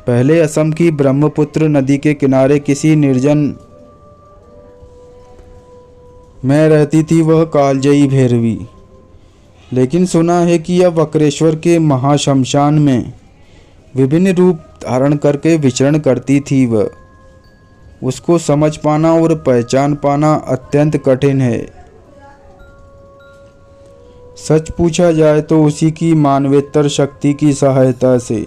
पहले असम की ब्रह्मपुत्र नदी के किनारे किसी निर्जन में रहती थी वह कालजयी भैरवी। लेकिन सुना है कि अब वक्रेश्वर के महाशमशान में विभिन्न रूप धारण करके विचरण करती थी वह। उसको समझ पाना और पहचान पाना अत्यंत कठिन है। सच पूछा जाए तो उसी की मानवेतर शक्ति की सहायता से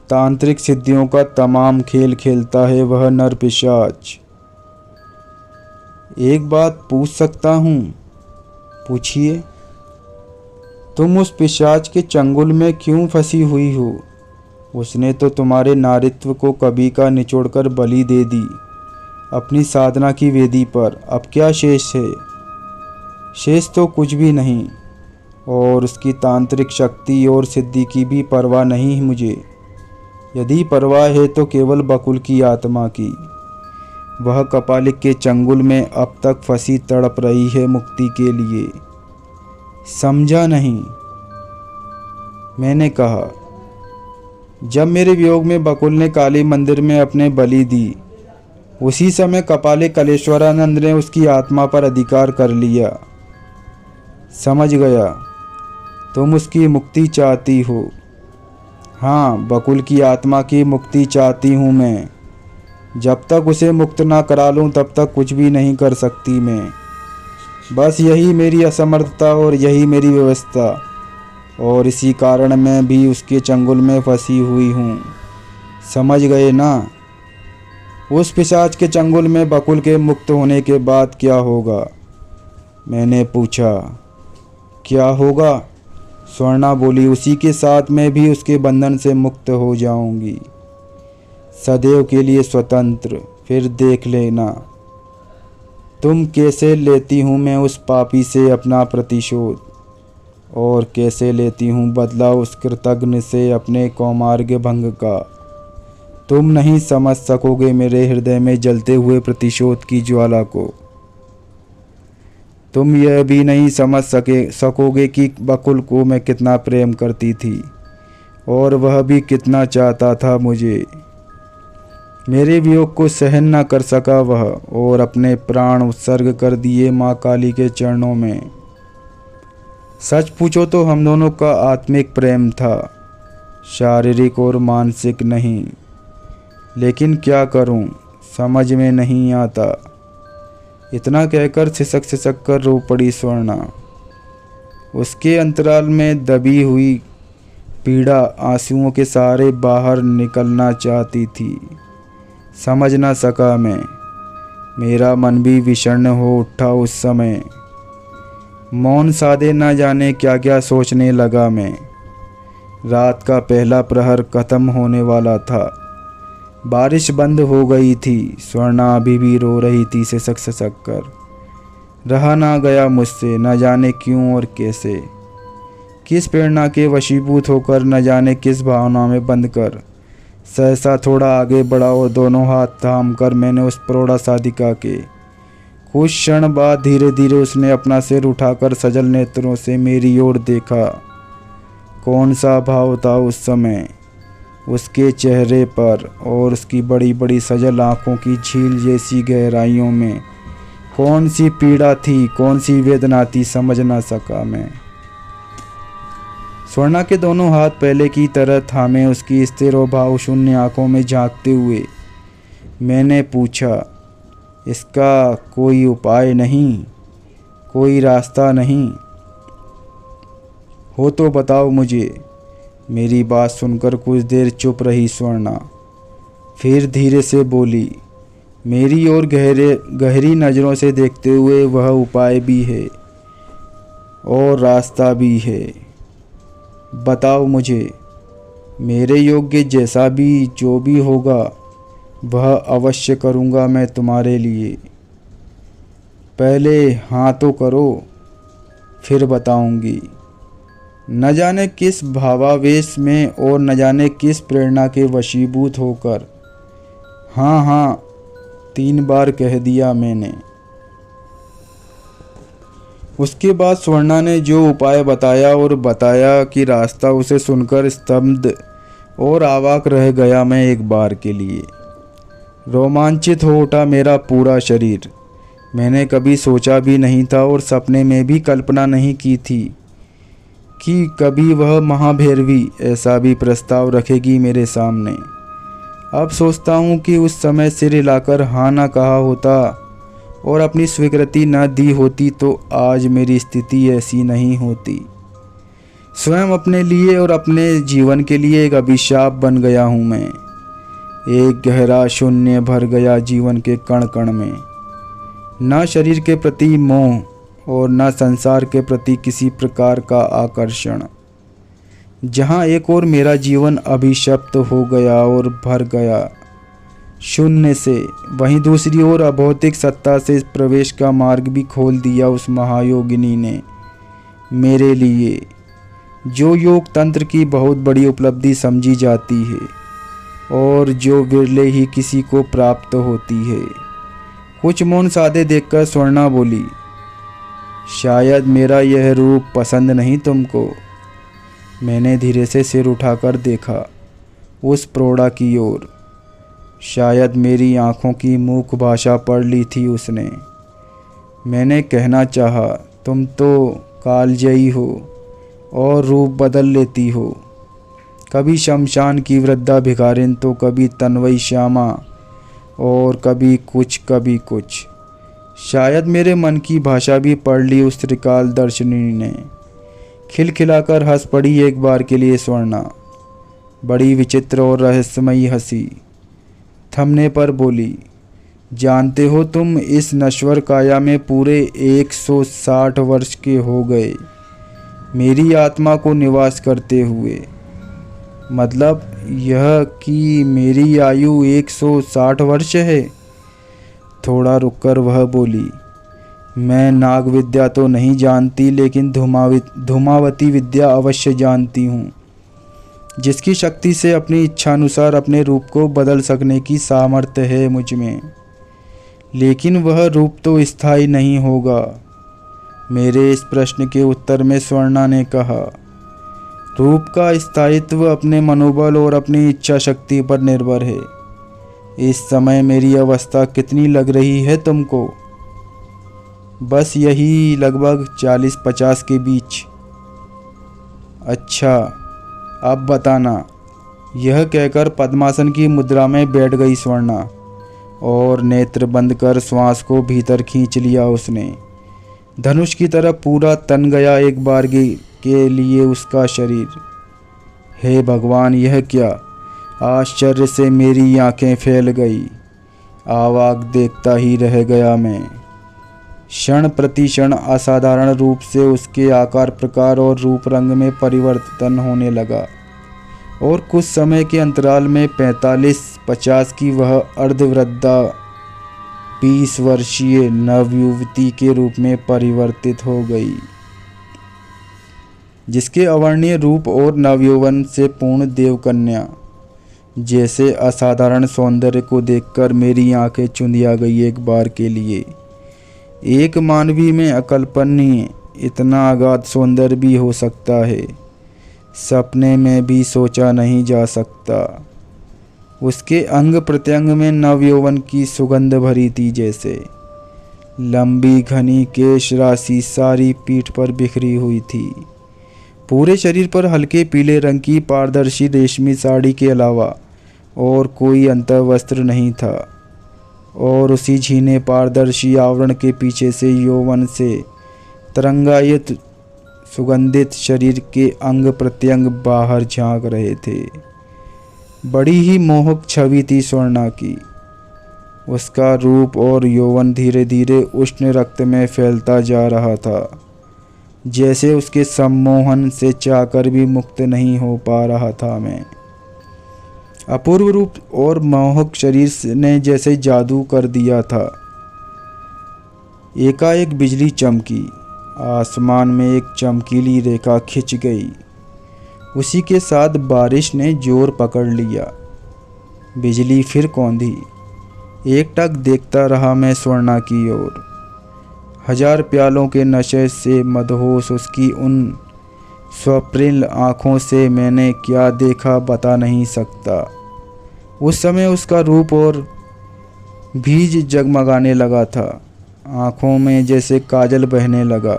तांत्रिक सिद्धियों का तमाम खेल खेलता है वह नर पिशाच। एक बात पूछ सकता हूँ? पूछिए। तुम उस पिशाच के चंगुल में क्यों फंसी हुई हो? उसने तो तुम्हारे नारित्व को कभी का निचोड़कर बलि दे दी अपनी साधना की वेदी पर। अब क्या शेष है? शेष तो कुछ भी नहीं, और उसकी तांत्रिक शक्ति और सिद्धि की भी परवाह नहीं मुझे। यदि परवाह है तो केवल बकुल की आत्मा की। वह कपालिक के चंगुल में अब तक फंसी तड़प रही है मुक्ति के लिए। समझा नहीं? मैंने कहा, जब मेरे वियोग में बकुल ने काली मंदिर में अपने बलि दी उसी समय कपाले कलेश्वरानंद ने उसकी आत्मा पर अधिकार कर लिया। समझ गया, तुम उसकी मुक्ति चाहती हो। हाँ, बकुल की आत्मा की मुक्ति चाहती हूँ मैं। जब तक उसे मुक्त ना करा लूँ तब तक कुछ भी नहीं कर सकती मैं। बस यही मेरी असमर्थता और यही मेरी व्यवस्था, और इसी कारण मैं भी उसके चंगुल में फंसी हुई हूँ। समझ गए ना? उस पिशाच के चंगुल में बकुल के मुक्त होने के बाद क्या होगा? मैंने पूछा। क्या होगा? स्वर्णा बोली, उसी के साथ मैं भी उसके बंधन से मुक्त हो जाऊंगी, सदैव के लिए स्वतंत्र। फिर देख लेना तुम कैसे लेती हूँ मैं उस पापी से अपना प्रतिशोध, और कैसे लेती हूँ बदला उस कृतघ्न से अपने कौमार्ग भंग का। तुम नहीं समझ सकोगे मेरे हृदय में जलते हुए प्रतिशोध की ज्वाला को। तुम यह भी नहीं समझ सकोगे कि बकुल को मैं कितना प्रेम करती थी, और वह भी कितना चाहता था मुझे। मेरे वियोग को सहन न कर सका वह, और अपने प्राण उत्सर्ग कर दिए माँ काली के चरणों में। सच पूछो तो हम दोनों का आत्मिक प्रेम था, शारीरिक और मानसिक नहीं। लेकिन क्या करूं, समझ में नहीं आता। इतना कहकर सिसक सिसक कर रो पड़ी स्वर्णा। उसके अंतराल में दबी हुई पीड़ा आंसुओं के सहारे बाहर निकलना चाहती थी। समझ ना सका मैं। मेरा मन भी विषण्ण हो उठा उस समय। मौन साधे न जाने क्या क्या सोचने लगा मैं। रात का पहला प्रहर खत्म होने वाला था। बारिश बंद हो गई थी। स्वर्णा अभी भी रो रही थी सिसक सिसक कर। रहा ना गया मुझसे, न जाने क्यों और कैसे। किस प्रेरणा के वशीभूत होकर, न जाने किस भावना में बंद कर, सहसा थोड़ा आगे बढ़ा और दोनों हाथ थाम कर मैंने उस प्रौढ़ा साधिका के। कुछ क्षण बाद धीरे धीरे उसने अपना सिर उठाकर सजल नेत्रों से मेरी ओर देखा। कौन सा भाव था उस समय उसके चेहरे पर, और उसकी बड़ी बड़ी सजल आँखों की झील जैसी गहराइयों में कौन सी पीड़ा थी, कौन सी वेदना थी, समझ ना सका मैं। स्वर्णा के दोनों हाथ पहले की तरह थामे उसकी स्थिर और भाव शून्य आँखों में झांकते हुए मैंने पूछा, इसका कोई उपाय नहीं, कोई रास्ता नहीं हो तो बताओ मुझे। मेरी बात सुनकर कुछ देर चुप रही स्वर्णा, फिर धीरे से बोली, मेरी ओर गहरी नज़रों से देखते हुए, वह उपाय भी है और रास्ता भी है। बताओ मुझे। मेरे योग्य जैसा भी जो भी होगा वह अवश्य करूँगा मैं तुम्हारे लिए। पहले हाँ तो करो, फिर बताऊँगी। न जाने किस भावावेश में और न जाने किस प्रेरणा के वशीभूत होकर हाँ हाँ 3 बार कह दिया मैंने। उसके बाद स्वर्णा ने जो उपाय बताया और बताया कि रास्ता, उसे सुनकर स्तब्ध और अवाक रह गया मैं एक बार के लिए। रोमांचित हो उठा मेरा पूरा शरीर। मैंने कभी सोचा भी नहीं था और सपने में भी कल्पना नहीं की थी कि कभी वह महाभैरवी ऐसा भी प्रस्ताव रखेगी मेरे सामने। अब सोचता हूँ कि उस समय सिर हिलाकर हाँ ना कहा होता और अपनी स्वीकृति न दी होती तो आज मेरी स्थिति ऐसी नहीं होती। स्वयं अपने लिए और अपने जीवन के लिए एक अभिशाप बन गया हूँ मैं। एक गहरा शून्य भर गया जीवन के कण कण में। न शरीर के प्रति मोह और न संसार के प्रति किसी प्रकार का आकर्षण। जहाँ एक और मेरा जीवन अभिशप्त हो गया और भर गया शून्य से, वहीं दूसरी ओर अभौतिक सत्ता से प्रवेश का मार्ग भी खोल दिया उस महायोगिनी ने मेरे लिए, जो योग तंत्र की बहुत बड़ी उपलब्धि समझी जाती है और जो विरले ही किसी को प्राप्त होती है। कुछ मौन साधे देखकर स्वर्णा बोली, शायद मेरा यह रूप पसंद नहीं तुमको। मैंने धीरे से सिर उठाकर देखा उस प्रौढ़ा की ओर। शायद मेरी आँखों की मूक भाषा पढ़ ली थी उसने। मैंने कहना चाहा, तुम तो कालजयी हो और रूप बदल लेती हो, कभी शमशान की वृद्धा भिखारिन तो कभी तन्वई श्यामा, और कभी कुछ। शायद मेरे मन की भाषा भी पढ़ ली उस त्रिकाल दर्शनी ने। खिलखिलाकर हंस पड़ी एक बार के लिए स्वर्णा, बड़ी विचित्र और रहस्यमयी हंसी। थमने पर बोली, जानते हो तुम इस नश्वर काया में पूरे 160 वर्ष के हो गए मेरी आत्मा को निवास करते हुए। मतलब यह कि मेरी आयु 160 वर्ष है। थोड़ा रुककर वह बोली, मैं नाग विद्या तो नहीं जानती, लेकिन धूमावती विद्या अवश्य जानती हूँ, जिसकी शक्ति से अपनी इच्छानुसार अपने रूप को बदल सकने की सामर्थ्य है मुझ में। लेकिन वह रूप तो स्थायी नहीं होगा। मेरे इस प्रश्न के उत्तर में स्वर्णा ने कहा, रूप का स्थायित्व अपने मनोबल और अपनी इच्छा शक्ति पर निर्भर है। इस समय मेरी अवस्था कितनी लग रही है तुमको? बस यही लगभग 40-50 के बीच। अच्छा, अब बताना। यह कहकर पद्मासन की मुद्रा में बैठ गई स्वर्णा और नेत्र बंद कर श्वास को भीतर खींच लिया उसने। धनुष की तरह पूरा तन गया एक बार के लिए उसका शरीर। हे भगवान, यह क्या! आश्चर्य से मेरी आंखें फैल गई। आवाक देखता ही रह गया मैं। क्षण प्रति क्षण असाधारण रूप से उसके आकार प्रकार और रूप रंग में परिवर्तन होने लगा और कुछ समय के अंतराल में 45-50 की वह अर्धवृद्धा 20 वर्षीय नवयुवती के रूप में परिवर्तित हो गई, जिसके अवर्णीय रूप और नवयौवन से पूर्ण देवकन्या जैसे असाधारण सौंदर्य को देखकर मेरी आंखें चुंधिया गई एक बार के लिए। एक मानवी में अकल्पनीय इतना अगाध सौंदर्य भी हो सकता है, सपने में भी सोचा नहीं जा सकता। उसके अंग प्रत्यंग में नवयौवन की सुगंध भरी थी, जैसे लंबी घनी केश राशि सारी पीठ पर बिखरी हुई थी। पूरे शरीर पर हल्के पीले रंग की पारदर्शी रेशमी साड़ी के अलावा और कोई अंतर वस्त्र नहीं था, और उसी झीने पारदर्शी आवरण के पीछे से यौवन से तरंगायित सुगंधित शरीर के अंग प्रत्यंग बाहर झांक रहे थे। बड़ी ही मोहक छवि थी स्वर्णा की। उसका रूप और यौवन धीरे धीरे उष्ण रक्त में फैलता जा रहा था, जैसे उसके सम्मोहन से चाहकर भी मुक्त नहीं हो पा रहा था मैं। अपूर्व रूप और मोहक शरीर ने जैसे जादू कर दिया था। एकाएक बिजली चमकी, आसमान में एक चमकीली रेखा खिंच गई। उसी के साथ बारिश ने जोर पकड़ लिया। बिजली फिर कौंधी। एकटक देखता रहा मैं स्वर्णा की ओर। 1000 प्यालों के नशे से मदहोश उसकी उन स्वप्निल आँखों से मैंने क्या देखा बता नहीं सकता। उस समय उसका रूप और बीज जगमगाने लगा था। आँखों में जैसे काजल बहने लगा।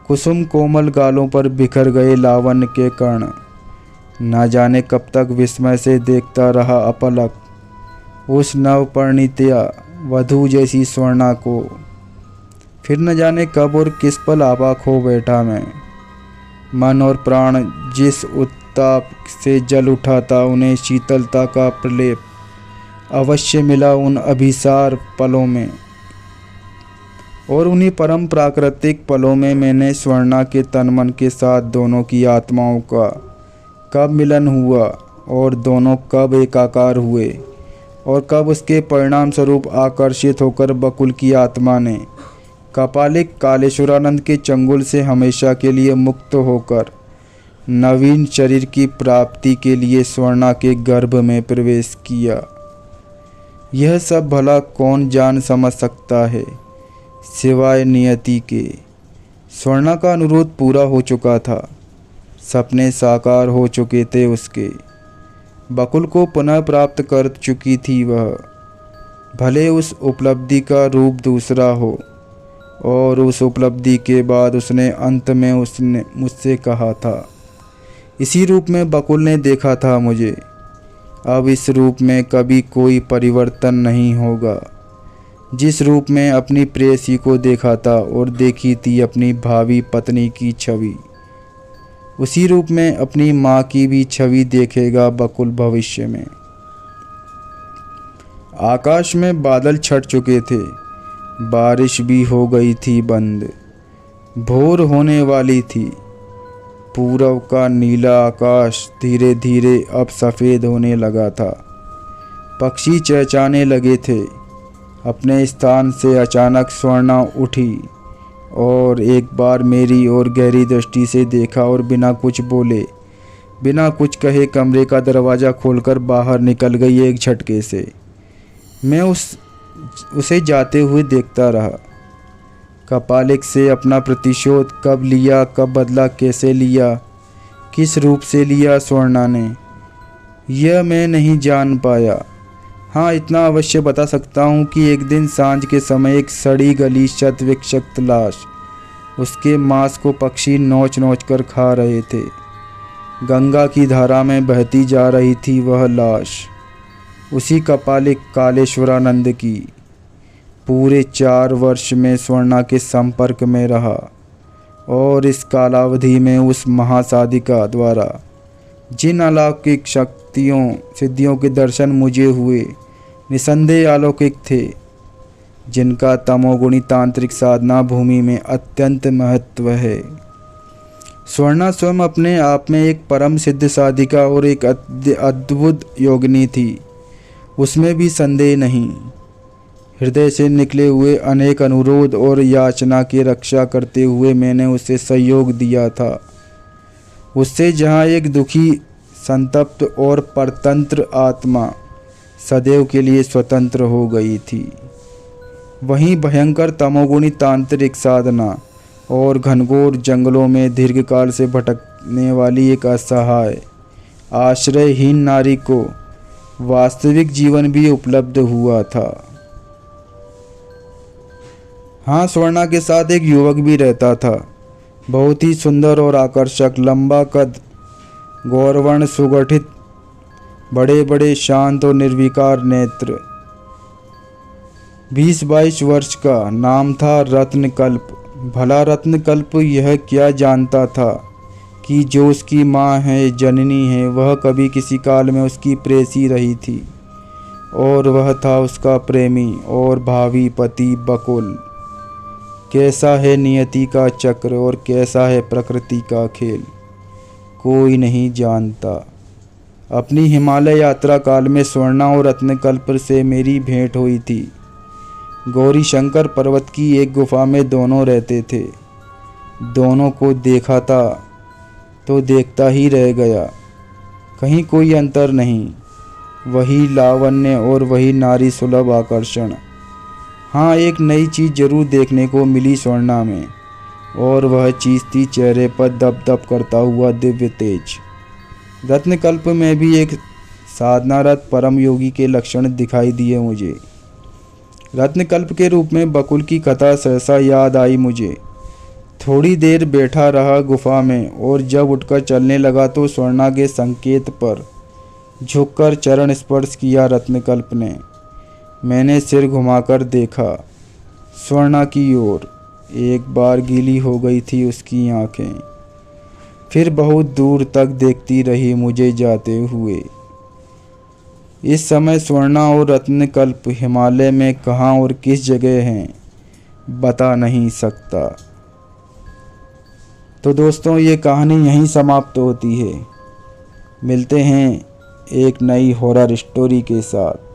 कुसुम कोमल गालों पर बिखर गए लावण्य के कण। न जाने कब तक विस्मय से देखता रहा अपलक उस नवपरिणीता वधू जैसी स्वर्णा को। फिर न जाने कब और किस पल आबाक हो बैठा मैं। मन और प्राण जिस उत्ताप से जल उठा था, उन्हें शीतलता का प्रलेप अवश्य मिला उन अभिसार पलों में। और उन्हीं परम प्राकृतिक पलों में मैंने स्वर्णा के तन मन के साथ दोनों की आत्माओं का कब मिलन हुआ और दोनों कब एकाकार हुए, और कब उसके परिणाम स्वरूप आकर्षित होकर बकुल की आत्मा ने कपालिक कालेश्वरानंद के चंगुल से हमेशा के लिए मुक्त होकर नवीन शरीर की प्राप्ति के लिए स्वर्णा के गर्भ में प्रवेश किया। यह सब भला कौन जान समझ सकता है सिवाय नियति के। स्वर्णा का अनुरोध पूरा हो चुका था। सपने साकार हो चुके थे उसके। बकुल को पुनः प्राप्त कर चुकी थी वह, भले उस उपलब्धि का रूप दूसरा हो। और उस उपलब्धि के बाद उसने अंत में उसने मुझसे कहा था, इसी रूप में बकुल ने देखा था मुझे, अब इस रूप में कभी कोई परिवर्तन नहीं होगा। जिस रूप में अपनी प्रेयसी को देखा था और देखी थी अपनी भावी पत्नी की छवि, उसी रूप में अपनी माँ की भी छवि देखेगा बकुल भविष्य में। आकाश में बादल छट चुके थे, बारिश भी हो गई थी बंद, भोर होने वाली थी। पूरब का नीला आकाश धीरे धीरे अब सफ़ेद होने लगा था। पक्षी चहचहाने लगे थे। अपने स्थान से अचानक स्वर्णा उठी और एक बार मेरी ओर गहरी दृष्टि से देखा और बिना कुछ बोले, बिना कुछ कहे कमरे का दरवाज़ा खोलकर बाहर निकल गई एक झटके से। मैं उसे जाते हुए देखता रहा। कपालिक से अपना प्रतिशोध कब लिया, कब बदला, कैसे लिया, किस रूप से लिया स्वर्णा ने, यह मैं नहीं जान पाया। हाँ, इतना अवश्य बता सकता हूँ कि एक दिन सांझ के समय एक सड़ी गली शतविक्षत लाश, उसके मांस को पक्षी नोच नोच कर खा रहे थे। गंगा की धारा में बहती जा रही थी वह लाश, उसी कपालिक कालेश्वरानंद की। पूरे 4 वर्ष में स्वर्णा के संपर्क में रहा और इस कालावधि में उस महासाधिका द्वारा जिन अलौकिक शक्तियों सिद्धियों के दर्शन मुझे हुए, निसंदेह अलौकिक थे, जिनका तमोगुणी तांत्रिक साधना भूमि में अत्यंत महत्व है। स्वर्णा स्वयं अपने आप में एक परम सिद्ध साधिका और एक अद्भुत योगिनी थी, उसमें भी संदेह नहीं। हृदय से निकले हुए अनेक अनुरोध और याचना की रक्षा करते हुए मैंने उसे सहयोग दिया था। उससे जहाँ एक दुखी, संतप्त और परतंत्र आत्मा सदैव के लिए स्वतंत्र हो गई थी, वहीं भयंकर तमोगुणी तांत्रिक साधना और घनघोर जंगलों में दीर्घकाल से भटकने वाली एक असहाय, आश्रयहीन नारी को वास्तविक जीवन भी उपलब्ध हुआ था। हाँ, स्वर्णा के साथ एक युवक भी रहता था, बहुत ही सुंदर और आकर्षक, लंबा कद, गौरवर्ण सुगठित, बड़े बड़े शांत और निर्विकार नेत्र, 20-22 वर्ष का। नाम था रत्नकल्प। भला रत्नकल्प यह क्या जानता था कि जो उसकी माँ है, जननी है, वह कभी किसी काल में उसकी प्रेयसी रही थी और वह था उसका प्रेमी और भावी पति बकुल। कैसा है नियति का चक्र और कैसा है प्रकृति का खेल, कोई नहीं जानता। अपनी हिमालय यात्रा काल में स्वर्णा और रत्नकल्प से मेरी भेंट हुई थी। गौरी शंकर पर्वत की एक गुफा में दोनों रहते थे। दोनों को देखा था तो देखता ही रह गया, कहीं कोई अंतर नहीं, वही लावण्य और वही नारी सुलभ आकर्षण। हाँ, एक नई चीज़ जरूर देखने को मिली स्वर्णा में, और वह चीज़ थी चेहरे पर दप दप करता हुआ दिव्य तेज। रत्नकल्प में भी एक साधनारत परम योगी के लक्षण दिखाई दिए मुझे। रत्नकल्प के रूप में बकुल की कथा सहसा याद आई मुझे। थोड़ी देर बैठा रहा गुफा में और जब उठकर चलने लगा तो स्वर्णा के संकेत पर झुककर चरण स्पर्श किया रत्नकल्प ने। मैंने सिर घुमाकर देखा स्वर्णा की ओर। एक बार गीली हो गई थी उसकी आंखें, फिर बहुत दूर तक देखती रही मुझे जाते हुए। इस समय स्वर्णा और रत्नकल्प हिमालय में कहाँ और किस जगह हैं बता नहीं सकता। तो दोस्तों, ये कहानी यहीं समाप्त होती है। मिलते हैं एक नई हॉरर स्टोरी के साथ।